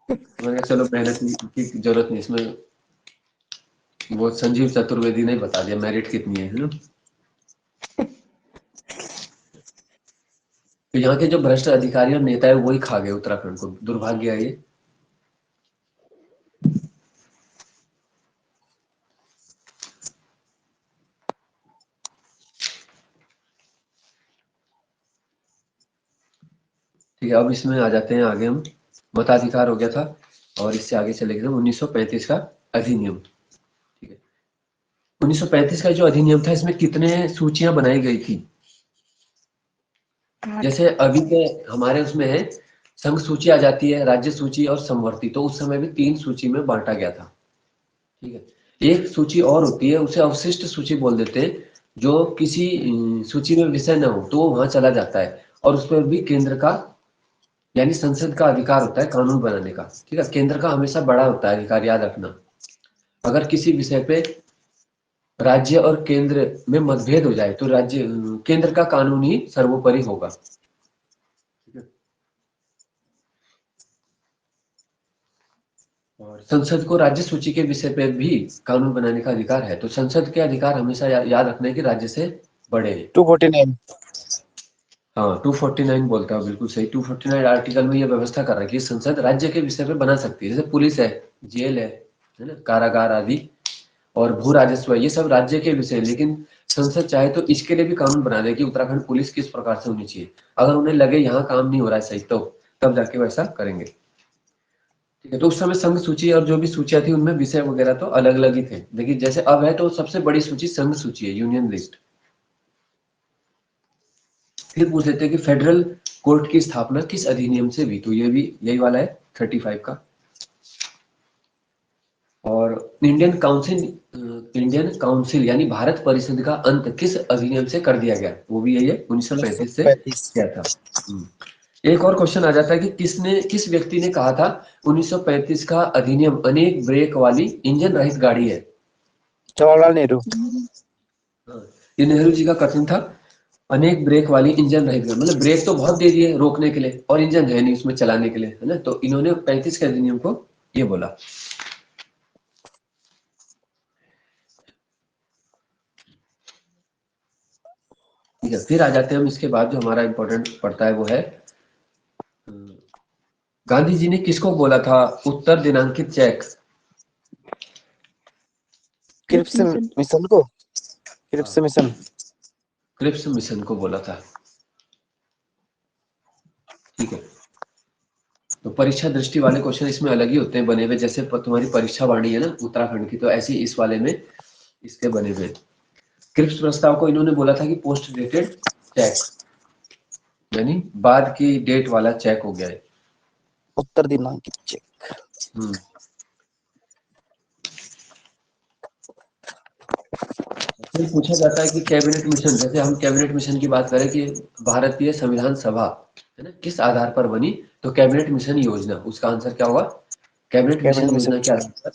S1: तो मैंने कहा चलो मेहनत की जरूरत नहीं इसमें, वो संजीव चतुर्वेदी ने बता दिया मेरिट कितनी है ना। तो यहाँ के जो भ्रष्ट अधिकारी और नेता है वही खा गए उत्तराखंड को, दुर्भाग्य है ये। ठीक है, अब इसमें आ जाते हैं आगे हम। मताधिकार हो गया था, और इससे आगे चले गए 1935 का अधिनियम। ठीक है, 1935 का जो अधिनियम था इसमें कितने सूचियां बनाई गई थी? जैसे अभी के हमारे उसमें है संघ सूची आ जाती है, राज्य सूची और समवर्ती, तो उस समय भी 3 सूची में बांटा गया था। ठीक है। एक सूची और होती है, उसे अवशिष्ट सूची बोल देते हैं, जो किसी सूची में विषय न हो तो वो वहां चला जाता है, और उस पर भी केंद्र का यानी संसद का अधिकार होता है कानून बनाने का। ठीक है, केंद्र का हमेशा बड़ा होता है अधिकार, याद रखना। अगर किसी विषय पे राज्य और केंद्र में मतभेद हो जाए तो राज्य केंद्र का कानून ही सर्वोपरि होगा। और संसद को राज्य सूची के विषय पे भी कानून बनाने का अधिकार है, तो संसद के अधिकार हमेशा याद रखना है कि राज्य से बड़े हैं।
S5: 249।
S1: हाँ 249 बोलता है, बिल्कुल सही। 249 आर्टिकल में यह व्यवस्था कर रहा है कि संसद राज्य के विषय पे बना सकती है, जैसे पुलिस है, जेल है ना, कारागार आदि, और भू राजस्व, ये सब राज्य के विषय है। लेकिन संसद चाहे तो इसके लिए भी कानून बना दे कि उत्तराखंड पुलिस किस प्रकार से होनी चाहिए, अगर उन्हें लगे यहाँ काम नहीं हो रहा है सही, तो तब जाके वैसा करेंगे। ठीक है, तो उस समय संघ सूची और जो भी सूचियां थी उनमें विषय वगैरह तो अलग अलग ही थे, लेकिन जैसे अब है तो सबसे बड़ी सूची संघ सूची है, यूनियन लिस्ट। फिर पूछ लेते हैं कि फेडरल कोर्ट की स्थापना किस अधिनियम से हुई, तो ये भी यही वाला है 35 का। और इंडियन काउंसिल यानी भारत परिषद का अंत किस अधिनियम से कर दिया गया, वो भी यही है 1935 से
S5: 1935।
S1: किया था। एक और क्वेश्चन आ जाता है कि किस व्यक्ति ने कहा था 1935 का अधिनियम अनेक ब्रेक वाली इंजन रहित गाड़ी है?
S5: जवाहरलाल नेहरू।
S1: हाँ, ये नेहरू जी का कथन था, अनेक ब्रेक वाली इंजन रहित गाड़ी, मतलब ब्रेक तो बहुत दे दिए रोकने के लिए और इंजन है नहीं उसमें चलाने के लिए, है ना, तो इन्होंने 35 के अधिनियम को ये बोला। ठीक है, फिर आ जाते हैं हम इसके बाद जो हमारा इंपॉर्टेंट पड़ता है वो है गांधी जी ने किसको बोला था उत्तर दिनांकित चेक?
S5: क्रिप्स मिशन को। Cripps mission.
S1: क्रिप्स मिशन को बोला था। ठीक है, तो परीक्षा दृष्टि वाले क्वेश्चन इसमें अलग ही होते हैं बने हुए, जैसे तुम्हारी परीक्षा वाणी है ना उत्तराखंड की, तो ऐसे ही इस वाले में इसके बने हुए। क्रिप्स प्रस्ताव को इन्होंने बोला था कि पोस्ट डेटेड चेक, यानी बाद की डेट वाला चेक हो गया है।
S5: उत्तर दिनांकित चेक।
S1: फिर पूछा जाता है कि कैबिनेट मिशन, जैसे हम कैबिनेट मिशन की बात करें कि भारतीय संविधान सभा है ना किस आधार पर बनी, तो कैबिनेट मिशन योजना, उसका आंसर क्या होगा? कैबिनेट मिशन योजना के आधार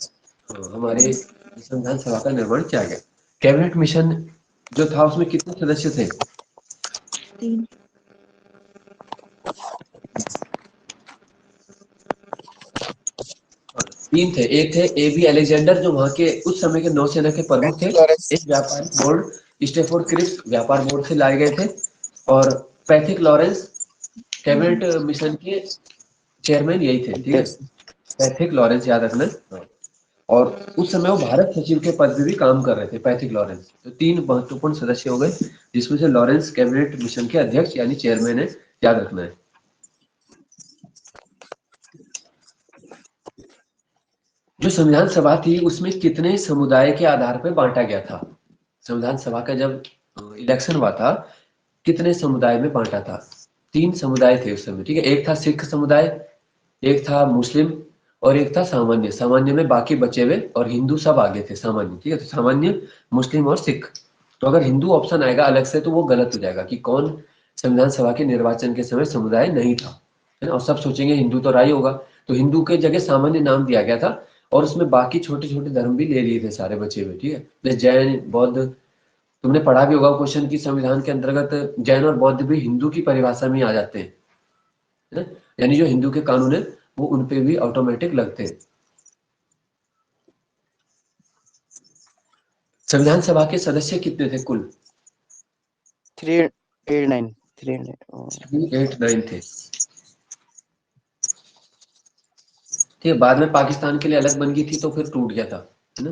S1: पर हमारे संविधान सभा का निर्माण किया गया। कैबिनेट मिशन जो था उसमें कितने सदस्य थे? 3 थे। एक थे A.B. अलेक्जेंडर जो वहां के उस समय के नौसेना के प्रमुख थे, एक व्यापारिक बोर्ड स्टेफोर्ड क्रिप्स व्यापार बोर्ड से लाए गए थे, और पैथिक लॉरेंस कैबिनेट मिशन के चेयरमैन यही थे। ठीक है, पैथिक लॉरेंस याद रखना। और उस समय वो भारत सचिव के पद पे भी काम कर रहे थे पैथिक लॉरेंस। तो 3 महत्वपूर्ण सदस्य हो गए, जिसमें से लॉरेंस कैबिनेट मिशन के अध्यक्ष यानी चेयरमैन है, याद रखना है। जो संविधान सभा थी उसमें कितने समुदाय के आधार पर बांटा गया था? संविधान सभा का जब इलेक्शन हुआ था कितने समुदाय में बांटा था? 3 समुदाय थे उस समय। ठीक है, एक था सिख समुदाय, एक था मुस्लिम, और एक था सामान्य। सामान्य में बाकी बचे हुए और हिंदू सब आगे थे सामान्य। ठीक है, तो सामान्य, मुस्लिम और सिख। तो अगर हिंदू ऑप्शन आएगा अलग से तो वो गलत हो जाएगा कि कौन संविधान सभा के निर्वाचन के समय समुदाय नहीं था, है ना, और सब सोचेंगे हिंदू तो राय होगा, तो हिंदू के जगह सामान्य नाम दिया गया था, और उसमें बाकी छोटे छोटे धर्म भी ले लिए थे सारे बचे हुए। ठीक है, जैसे जैन, बौद्ध, तुमने पढ़ा भी होगा क्वेश्चन की संविधान के अंतर्गत जैन और बौद्ध भी हिंदू की परिभाषा में आ जाते हैं, है ना, यानी जो हिंदू के कानून है वो उनपे भी ऑटोमेटिक लगते हैं। संविधान सभा के सदस्य कितने थे कुल?
S5: 389।
S1: 389 थे। ठीक है, बाद में पाकिस्तान के लिए अलग बन गई थी तो फिर टूट गया था, है ना।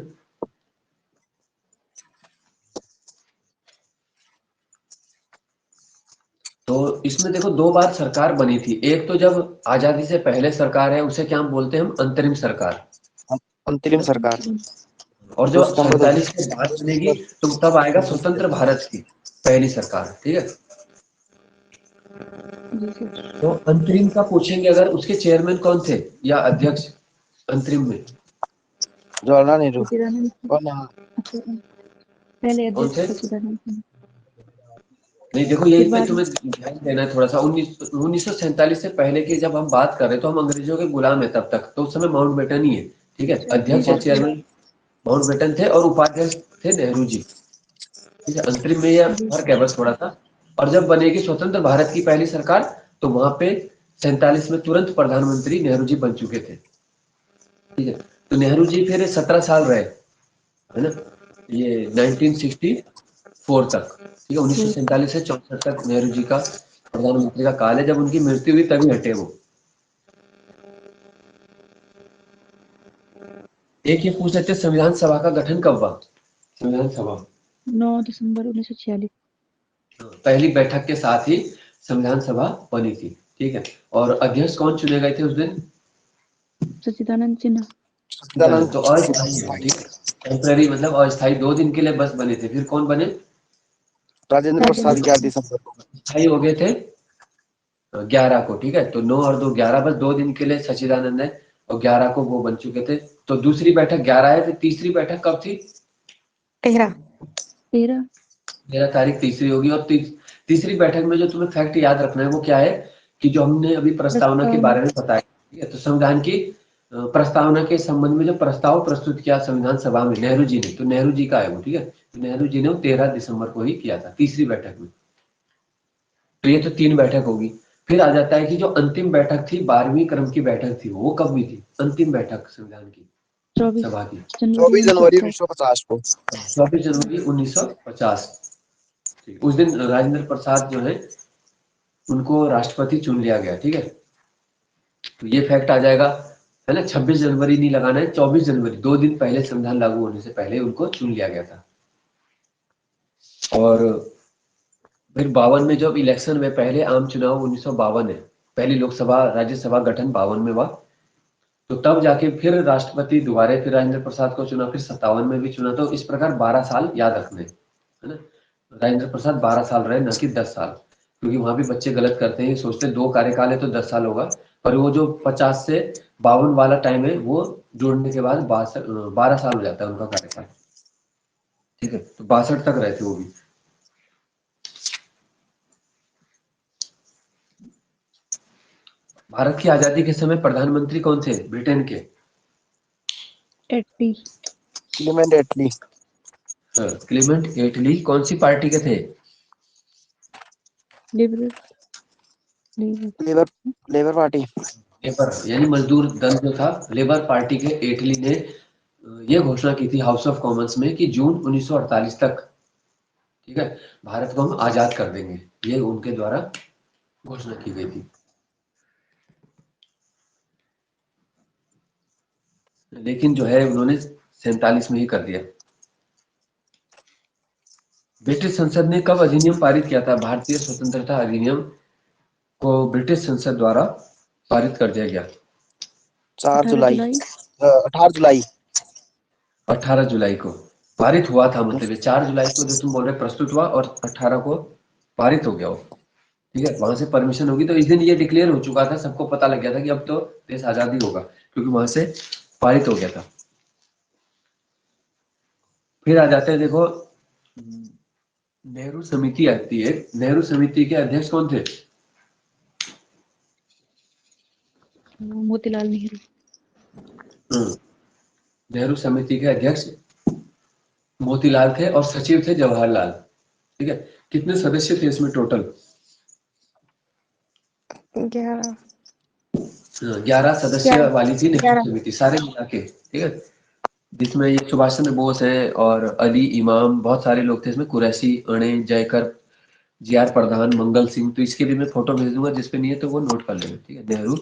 S1: तो इसमें देखो 2 बार सरकार बनी थी, एक तो जब आजादी से पहले सरकार है उसे क्या हम बोलते हैं, हम अंतरिम सरकार।
S5: अंतरिम सरकार।
S1: और जो
S5: 2 सितंबर
S1: 47 के बाद बनेगी तो तब आएगा स्वतंत्र भारत की पहली सरकार, ठीक है।
S2: जी सर।
S1: तो अंतरिम का पूछेंगे अगर, उसके चेयरमैन कौन थे या अध्यक्ष अंतरिम में?
S5: जवाहरलाल नेहरू।
S2: सच्चिदानंद।
S5: कौन है?
S2: अच्छा, पहले
S1: कौन थे?
S2: अध्यक्ष सच्चिदानंद सिंह।
S1: नहीं देखो, यही
S2: फिर
S1: पे
S2: बाद में
S1: तुम्हें ध्यान देना है थोड़ा सा। 1947 से पहले की जब हम बात कर रहे हैं तो हम अंग्रेजों के गुलाम है तब तक, तो उस समय माउंटबेटन ही है, ठीक है।
S2: जी
S1: अध्यक्ष और
S2: सर।
S1: चेयरमैन माउंटबेटन थे और उपाध्यक्ष थे नेहरू जी, ठीक है। अंतरिम में यह
S2: जी
S1: फर्क है बस थोड़ा सा। और जब बनेगी स्वतंत्र भारत की पहली सरकार तो वहां पे 47 में तुरंत प्रधानमंत्री नेहरू जी बन चुके थे, ठीक है। तो नेहरू जी फिर 17 साल रहे, है ना, ये 1964 तक, ठीक है। 1947 से 64 तक नेहरू जी का प्रधानमंत्री का काल है। जब उनकी मृत्यु हुई तभी हटे वो। एक ये पूछ लेते हैं, संविधान सभा का गठन कब हुआ? संविधान सभा
S2: 9 दिसंबर 1946।
S1: पहली बैठक के साथ ही संविधान सभा बनी थी, ठीक है। और अध्यक्ष कौन चुने गए थे उस दिन?
S2: सच्चिदानंद सिन्हा।
S5: सच्चिदानंद
S1: तो अस्थायी है, ठीक है। टेम्पररी मतलब अस्थायी, 2 दिन के लिए बस बने थे। फिर कौन बने?
S5: राजेंद्र प्रसाद
S2: राजेंद्र
S5: 11
S2: प्रसाद।
S5: दिसंबर को।
S1: स्थायी हो गए थे 11 को, ठीक है। तो 9 और 2 11, बस 2 दिन के लिए सच्चिदानंद है, और 11 को वो बन चुके थे। तो दूसरी बैठक 11 है। फिर तीसरी बैठक कब थी?
S3: 13।
S2: 13।
S1: 13 तारीख तीसरी होगी। और तीसरी बैठक में जो तुम्हें फैक्ट याद रखना है वो क्या है कि जो हमने अभी प्रस्तावना के
S2: प्रस्तावना।
S1: बारे में बताया, ठीक है। तो संविधान की प्रस्तावना के संबंध में जो प्रस्ताव प्रस्तुत किया संविधान सभा में नेहरू जी ने, तो नेहरू जी का है वो, ठीक है। तो नेहरू जी ने वो 13 दिसंबर को ही किया था, तीसरी बैठक में। तो ये तो 3 बैठक होगी। फिर आ जाता है कि जो अंतिम बैठक थी, 12वीं क्रम की बैठक थी, वो कब हुई थी? अंतिम बैठक संविधान की
S2: 24
S1: सभा की
S2: जनवरी
S5: 24 जनवरी
S2: 1950।
S5: 1950 को।
S1: 24 जनवरी 1950। उस दिन राजेंद्र प्रसाद जो है उनको राष्ट्रपति चुन लिया गया, ठीक है। तो ये फैक्ट आ जाएगा, है ना। 26 जनवरी नहीं लगाना है, 24 जनवरी, 2 दिन पहले संविधान लागू होने से पहले उनको चुन लिया गया था। और फिर 52 में जब इलेक्शन में पहले आम चुनाव 1952 है, पहली लोकसभा राज्यसभा गठन 52 में हुआ। तो तब जाके फिर राष्ट्रपति दोबारा फिर राजेंद्र प्रसाद को चुना, फिर 57 में भी चुना। तो इस प्रकार 12 साल याद रखने, है ना। राजेंद्र प्रसाद 12 साल रहे, न कि 10 साल, क्योंकि वहां भी बच्चे गलत करते हैं, सोचते हैं 2 कार्यकाल है तो 10 साल होगा। पर वो जो 50 से 52 वाला टाइम है वो जोड़ने के बाद 12 साल हो जाता है उनका कार्यकाल, ठीक है। तो 62 तक रहे थे वो भी। भारत की आजादी के समय प्रधानमंत्री कौन थे ब्रिटेन के?
S2: एट्टी।
S5: क्लीमेंट एटली।
S1: क्लेमेंट एटली। कौन सी पार्टी के थे?
S2: Liberal. Liberal.
S5: Labour labour party.
S1: Labour यानी मजदूर दल जो था, लेबर पार्टी के एटली ने ये घोषणा की थी हाउस ऑफ कॉमन्स में कि जून 1948 तक, ठीक है, भारत को हम आजाद कर देंगे। ये उनके द्वारा घोषणा की गई थी। लेकिन जो है उन्होंने 47 में ही कर दिया। ब्रिटिश संसद ने कब अधिनियम पारित किया था? भारतीय स्वतंत्रता अधिनियम को ब्रिटिश संसद द्वारा पारित कर दिया गया।
S5: 4
S2: 18
S5: जुलाई
S2: जुलाई।
S5: 18 जुलाई।
S1: 18 जुलाई को पारित हुआ था, मतलब ये 4 जुलाई को जो तुम बोल रहे प्रस्तुत हुआ और 18 को पारित हो गया वो, ठीक है। वहां से परमिशन होगी तो इस दिन ये डिक्लेयर हो चुका था, सबको पता लग गया था कि अब तो देश आजादी होगा, क्योंकि वहां से पारित हो गया था। फिर आ जाते हैं, देखो नेहरू समिति आती है। नेहरू समिति के अध्यक्ष कौन थे?
S2: मोतीलाल नेहरू।
S1: नेहरू समिति के अध्यक्ष मोतीलाल थे और सचिव थे जवाहरलाल, ठीक है। कितने सदस्य थे इसमें टोटल?
S3: 11।
S1: 11 सदस्य वाली थी नेहरू
S3: 11।
S1: समिति सारे मिला के, ठीक है। जिसमें ये सुभाष चंद्र बोस है और अली इमाम, बहुत सारे लोग थे इसमें, कुरैशी, अणे, जयकर, जी.आर. प्रधान, मंगल सिंह। तो इसके भी मैं फोटो भेज दूंगा, जिसपे नहीं है तो वो नोट कर लेना, ठीक है। नेहरू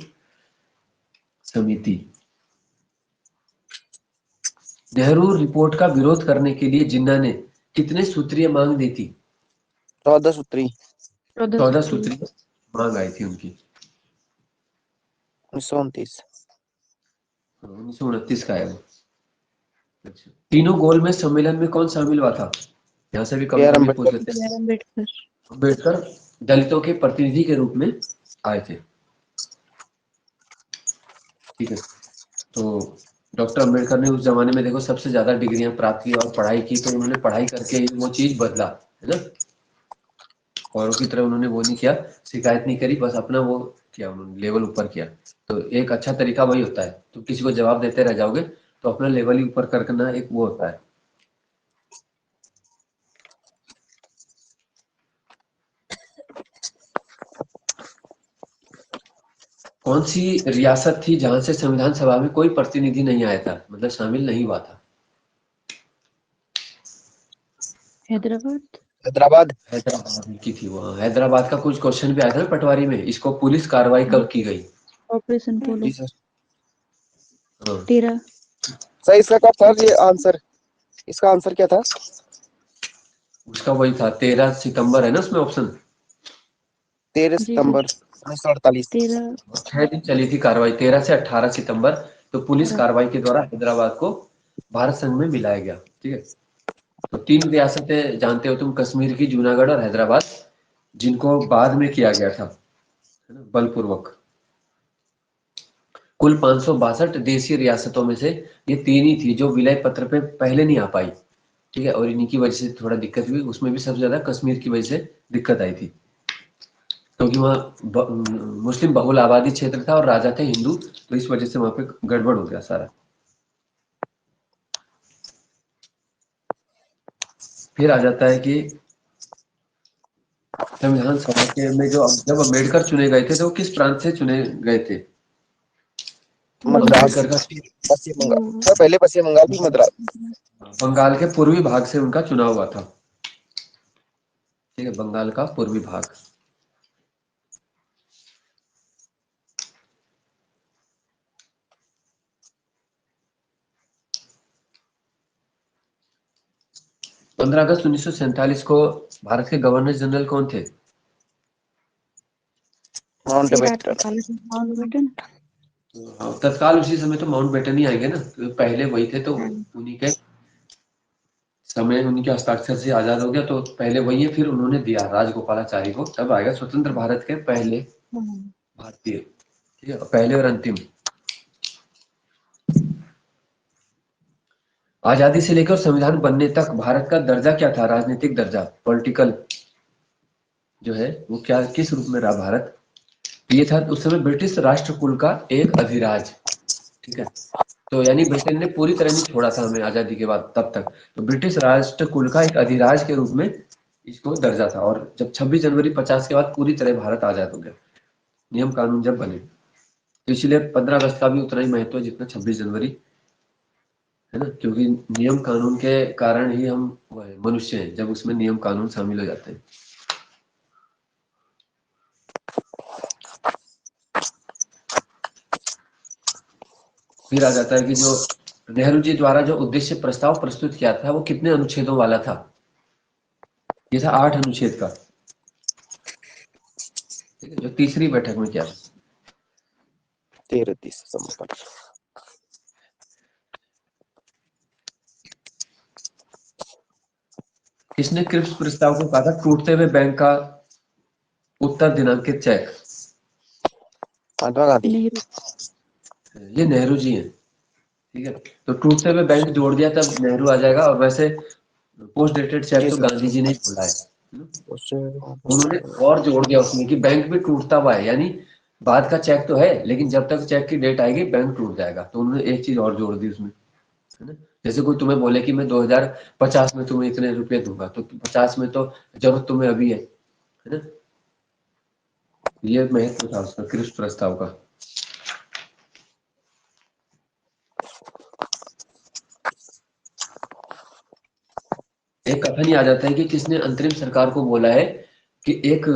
S1: समिति। नेहरू रिपोर्ट का विरोध करने के लिए जिन्ना ने कितने सूत्रीय मांग दी थी?
S5: 14 सूत्री।
S1: 14 सूत्रीय मांग आई थी उनकी।
S5: 1929।
S1: 1929 का है वो। अच्छा, तीनों गोल में सम्मेलन में कौन शामिल हुआ था? यहाँ से भी कभी
S5: B.R.
S1: कभी पूछ
S5: अम्बेडकर।
S1: लेते हैं।
S2: B are Ambedkar.
S1: अम्बेडकर दलितों के प्रतिनिधि के रूप में आए थे। ठीक है, तो डॉक्टर अम्बेडकर ने उस जमाने में देखो सबसे ज्यादा डिग्रियां प्राप्त की और पढ़ाई की, तो उन्होंने पढ़ाई करके ही वो चीज बदला, है ना। औरों की तरह उन्होंने वो नहीं किया, शिकायत नहीं करी, बस अपना वो किया, उन्होंने लेवल ऊपर किया। तो एक अच्छा तरीका वही होता है, तो किसी को जवाब देते रह जाओगे तो अपना लेवल ही ऊपर करना एक वो होता है। कौन सी रियासत थी जहां से संविधान सभा में कोई प्रतिनिधि नहीं आया था, मतलब शामिल नहीं हुआ था?
S2: हैदराबाद।
S5: हैदराबाद।
S1: हैदराबाद की थी वो। हैदराबाद का कुछ क्वेश्चन भी आया था ना पटवारी में, इसको पुलिस कार्रवाई कब की गई?
S2: ऑपरेशन पोलो।
S5: जी सर।
S1: हाँ,
S2: 13।
S5: सर इसका क्या था ये आंसर? इसका आंसर क्या था?
S1: उसका वही था, 13 सितंबर है ना उसमें ऑप्शन।
S5: 13
S2: जी सर।
S5: सितंबर 1948।
S2: 13।
S1: 6 दिन चली थी कार्रवाई, 13 से 18 सितंबर। तो पुलिस
S2: और
S1: कार्रवाई के द्वारा हैदराबाद को भारत संघ में मिलाया गया। ठीक है, तो 3 रियासतें जानते हो तुम, कश्मीर की, जूनागढ़ और हैदराबाद, जिनको बाद में किया गया था, है ना, बलपूर्वक। कुल 562 देशीय रियासतों में से ये 3 ही थी जो विलय पत्र पे पहले नहीं आ पाई। ठीक है, और इन्हीं की वजह से थोड़ा दिक्कत हुई, उसमें भी सबसे ज्यादा कश्मीर की वजह से दिक्कत आई थी, क्योंकि वहाँ मुस्लिम बहुल आबादी क्षेत्र था और राजा थे हिंदू, तो इस वजह से वहां पे गड़बड़ हो गया सारा। फिर आ जाता है कि संविधान सभा के में जो जब अम्बेडकर चुने गए थे तो वो किस प्रांत से चुने गए थे?
S5: मद्रास।
S1: अम्बेडकर का
S5: पश्चिम बंगाल सर, पहले पश्चिम बंगाल फिर मद्रास।
S1: बंगाल के पूर्वी भाग से उनका चुनाव हुआ था। ठीक है, बंगाल का पूर्वी भाग। पंद्रह अगस्त 1947 को भारत के गवर्नर जनरल कौन थे?
S5: Mount
S2: Virat
S5: batten.
S2: Kohli. Mountbatten.
S1: हाँ, तत्काल उसी समय तो माउंटबेटन ही आएंगे ना, तो पहले वही थे, तो उन्हीं के समय उनके हस्ताक्षर से आजाद हो गया, तो पहले वही है, फिर उन्होंने दिया राजगोपालाचारी को, तब आएगा स्वतंत्र भारत के पहले भारतीय। ठीक है, पहले और अंतिम। आजादी से लेकर संविधान बनने तक भारत का दर्जा क्या था, राजनीतिक दर्जा, पॉलिटिकल जो है वो क्या, किस रूप में रहा भारत? ये था उस समय ब्रिटिश राष्ट्र कुल का एक अधिराज। ठीक है, तो यानी ब्रिटेन ने पूरी तरह नहीं छोड़ा था हमें आजादी के बाद तब तक, तो ब्रिटिश राष्ट्र कुल का एक अधिराज के रूप में इसको दर्जा था। और जब 26 जनवरी 50 के बाद पूरी तरह भारत आजाद हो गया, नियम कानून जब बने, तो इसलिए 15 अगस्त का भी उतना ही महत्व है जितना 26 जनवरी, है ना, क्योंकि नियम कानून के कारण ही हम वो है, मनुष्य हैं, जब उसमें नियम कानून शामिल हो जाते हैं। फिर आ जाता है कि जो नेहरू जी द्वारा जो उद्देश्य प्रस्ताव प्रस्तुत किया था वो कितने अनुच्छेदों वाला था? ये था 8 अनुच्छेद का। ठीक है, जो तीसरी बैठक में किया था।
S5: 13 दिसंबर।
S1: किसने क्रिप्स प्रस्ताव को कहा था टूटते हुए बैंक का उत्तर दिनांकित चेक?
S5: महात्मा गांधी।
S2: नेहरू।
S1: ये नेहरू जी हैं। ठीक है, तो टूटते हुए बैंक जोड़ दिया तब नेहरू आ जाएगा, और वैसे पोस्ट डेटेड चेक
S5: जी
S1: तो
S5: सर।
S1: गांधी जी ने ही खोला है। उन्होंने
S5: उससे
S1: और जोड़ दिया उसमें कि बैंक भी टूटता हुआ है, यानी बाद का चेक तो है लेकिन जब तक चेक की डेट आएगी बैंक टूट जाएगा, तो उन्होंने एक चीज और जोड़ दी उसमें, है ना। जैसे कोई तुम्हें बोले कि मैं 2050 में तुम्हें इतने रुपए दूंगा, तो 50 में तो जरूरत तुम्हें अभी है ना। ये महत्व था उसका क्रिप्स प्रस्ताव का। एक कथन ही आ जाता है कि किसने अंतरिम सरकार को बोला है कि एक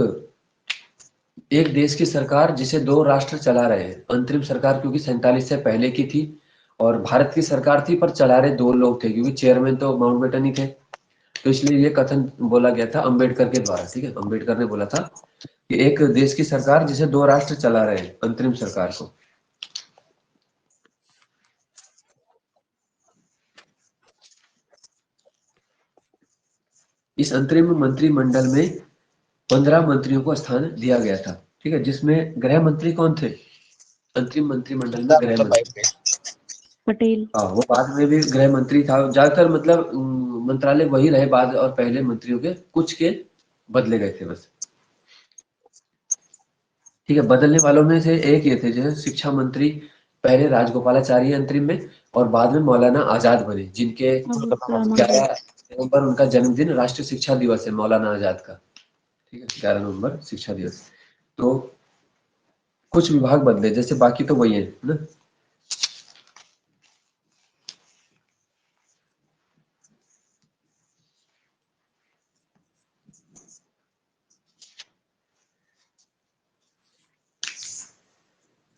S1: एक देश की सरकार जिसे दो राष्ट्र चला रहे हैं, अंतरिम सरकार क्योंकि 47 से पहले की थी, और भारत की सरकार थी पर चला रहे दो लोग थे, क्योंकि चेयरमैन तो माउंटबेटन ही थे, तो इसलिए ये कथन बोला गया था अंबेडकर के द्वारा। ठीक है, अंबेडकर ने बोला था कि एक देश की सरकार जिसे दो राष्ट्र चला रहे हैं, अंतरिम सरकार को। इस अंतरिम मंत्रिमंडल में 15 मंत्रियों को स्थान दिया गया था, ठीक है, जिसमें गृह मंत्री कौन थे? अंतरिम मंत्रिमंडल में गृह मंत्री,
S2: पटेल।
S1: हाँ, वो बाद में भी गृह मंत्री था। ज्यादातर मतलब मंत्रालय वही रहे, बाद और पहले मंत्रियों के कुछ के बदले गए थे बस, ठीक है। बदलने वालों में से एक ये थे जो शिक्षा मंत्री, पहले राजगोपालाचारी अंतरिम में, और बाद में मौलाना आजाद बने, जिनके
S2: अबुल कलाम
S1: 11
S2: आजाद।
S1: नवंबर उनका जन्मदिन राष्ट्रीय शिक्षा दिवस है मौलाना आजाद का, ठीक है, 11 नवंबर शिक्षा दिवस। तो कुछ विभाग बदले, जैसे बाकी तो वही है ना।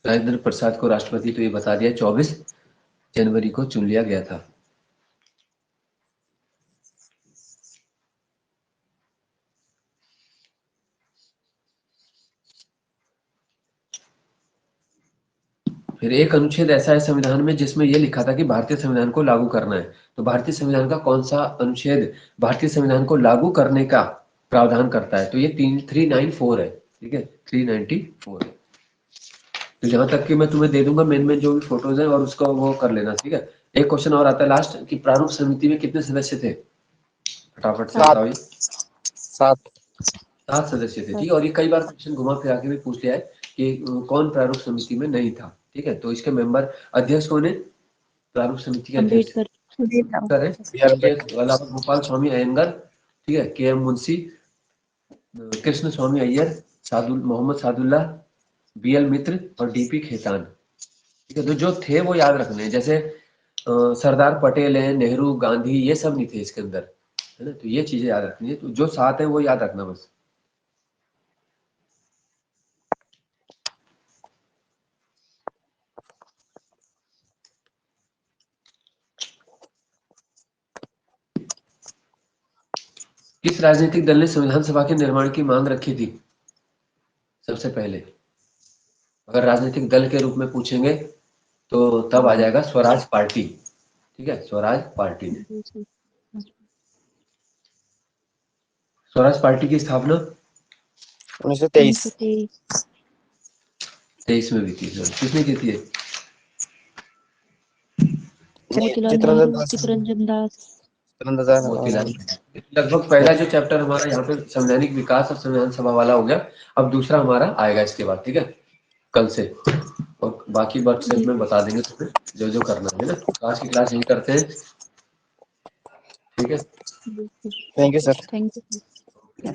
S1: राजेंद्र प्रसाद को राष्ट्रपति तो ये बता दिया, 24 जनवरी को चुन लिया गया था। फिर एक अनुच्छेद ऐसा है संविधान में जिसमें यह लिखा था कि भारतीय संविधान को लागू करना है। तो भारतीय संविधान का कौन सा अनुच्छेद भारतीय संविधान को लागू करने का प्रावधान करता है? तो ये 394 है, ठीक है, 394 है। तो जहां तक कि मैं तुम्हें दे दूंगा मेन जो भी फोटोज है, और उसको वो कर लेना, ठीक है। एक क्वेश्चन और आता है लास्ट कि प्रारूप समिति में कितने सदस्य थे? फटाफट से बताओ।
S5: 7
S1: 7 सदस्य थे, ठीक है। और ये कई बार क्वेश्चन घुमा फिरा के भी पूछ लिया है कि कौन प्रारूप समिति में नहीं था, ठीक है। तो इसके मेंबर अध्यक्ष कौन है? प्रारूप समिति के अध्यक्ष
S2: अम्बेडकर।
S1: है अलावा गोपाल स्वामी अयंगर, ठीक है, के एम मुंशी, कृष्ण स्वामी अय्यर, मोहम्मद सादुल्ला, बी एल मित्र और डीपी खेतान, ठीक है। तो जो थे वो याद रखने हैं, जैसे सरदार पटेल है, नेहरू, गांधी, ये सब नहीं थे इसके अंदर, है ना। तो ये चीजें याद रखनी है, तो जो 7 है वो याद रखना बस। किस राजनीतिक दल ने संविधान सभा के निर्माण की मांग रखी थी सबसे पहले? अगर राजनीतिक दल के रूप में पूछेंगे तो तब आ जाएगा स्वराज पार्टी, ठीक है, स्वराज पार्टी ने। स्वराज पार्टी की स्थापना
S5: 1923
S1: 23 में भी की थी। किसने की थी?
S2: मोतीलाल
S5: चित्रंजन
S2: नेहरू,
S5: दास
S2: चित्तरंजन दास।
S1: मोतीलाल। लगभग पहला जो चैप्टर हमारा यहाँ पे संवैधानिक विकास और संविधान सभा वाला हो गया। अब दूसरा हमारा आएगा इसके बाद, ठीक है, कल से। और बाकी व्हाट्सएप में बता देंगे तुम्हें जो जो करना है ना। आज की क्लास यही करते हैं, ठीक है।
S5: Thank you sir.
S2: Thank you.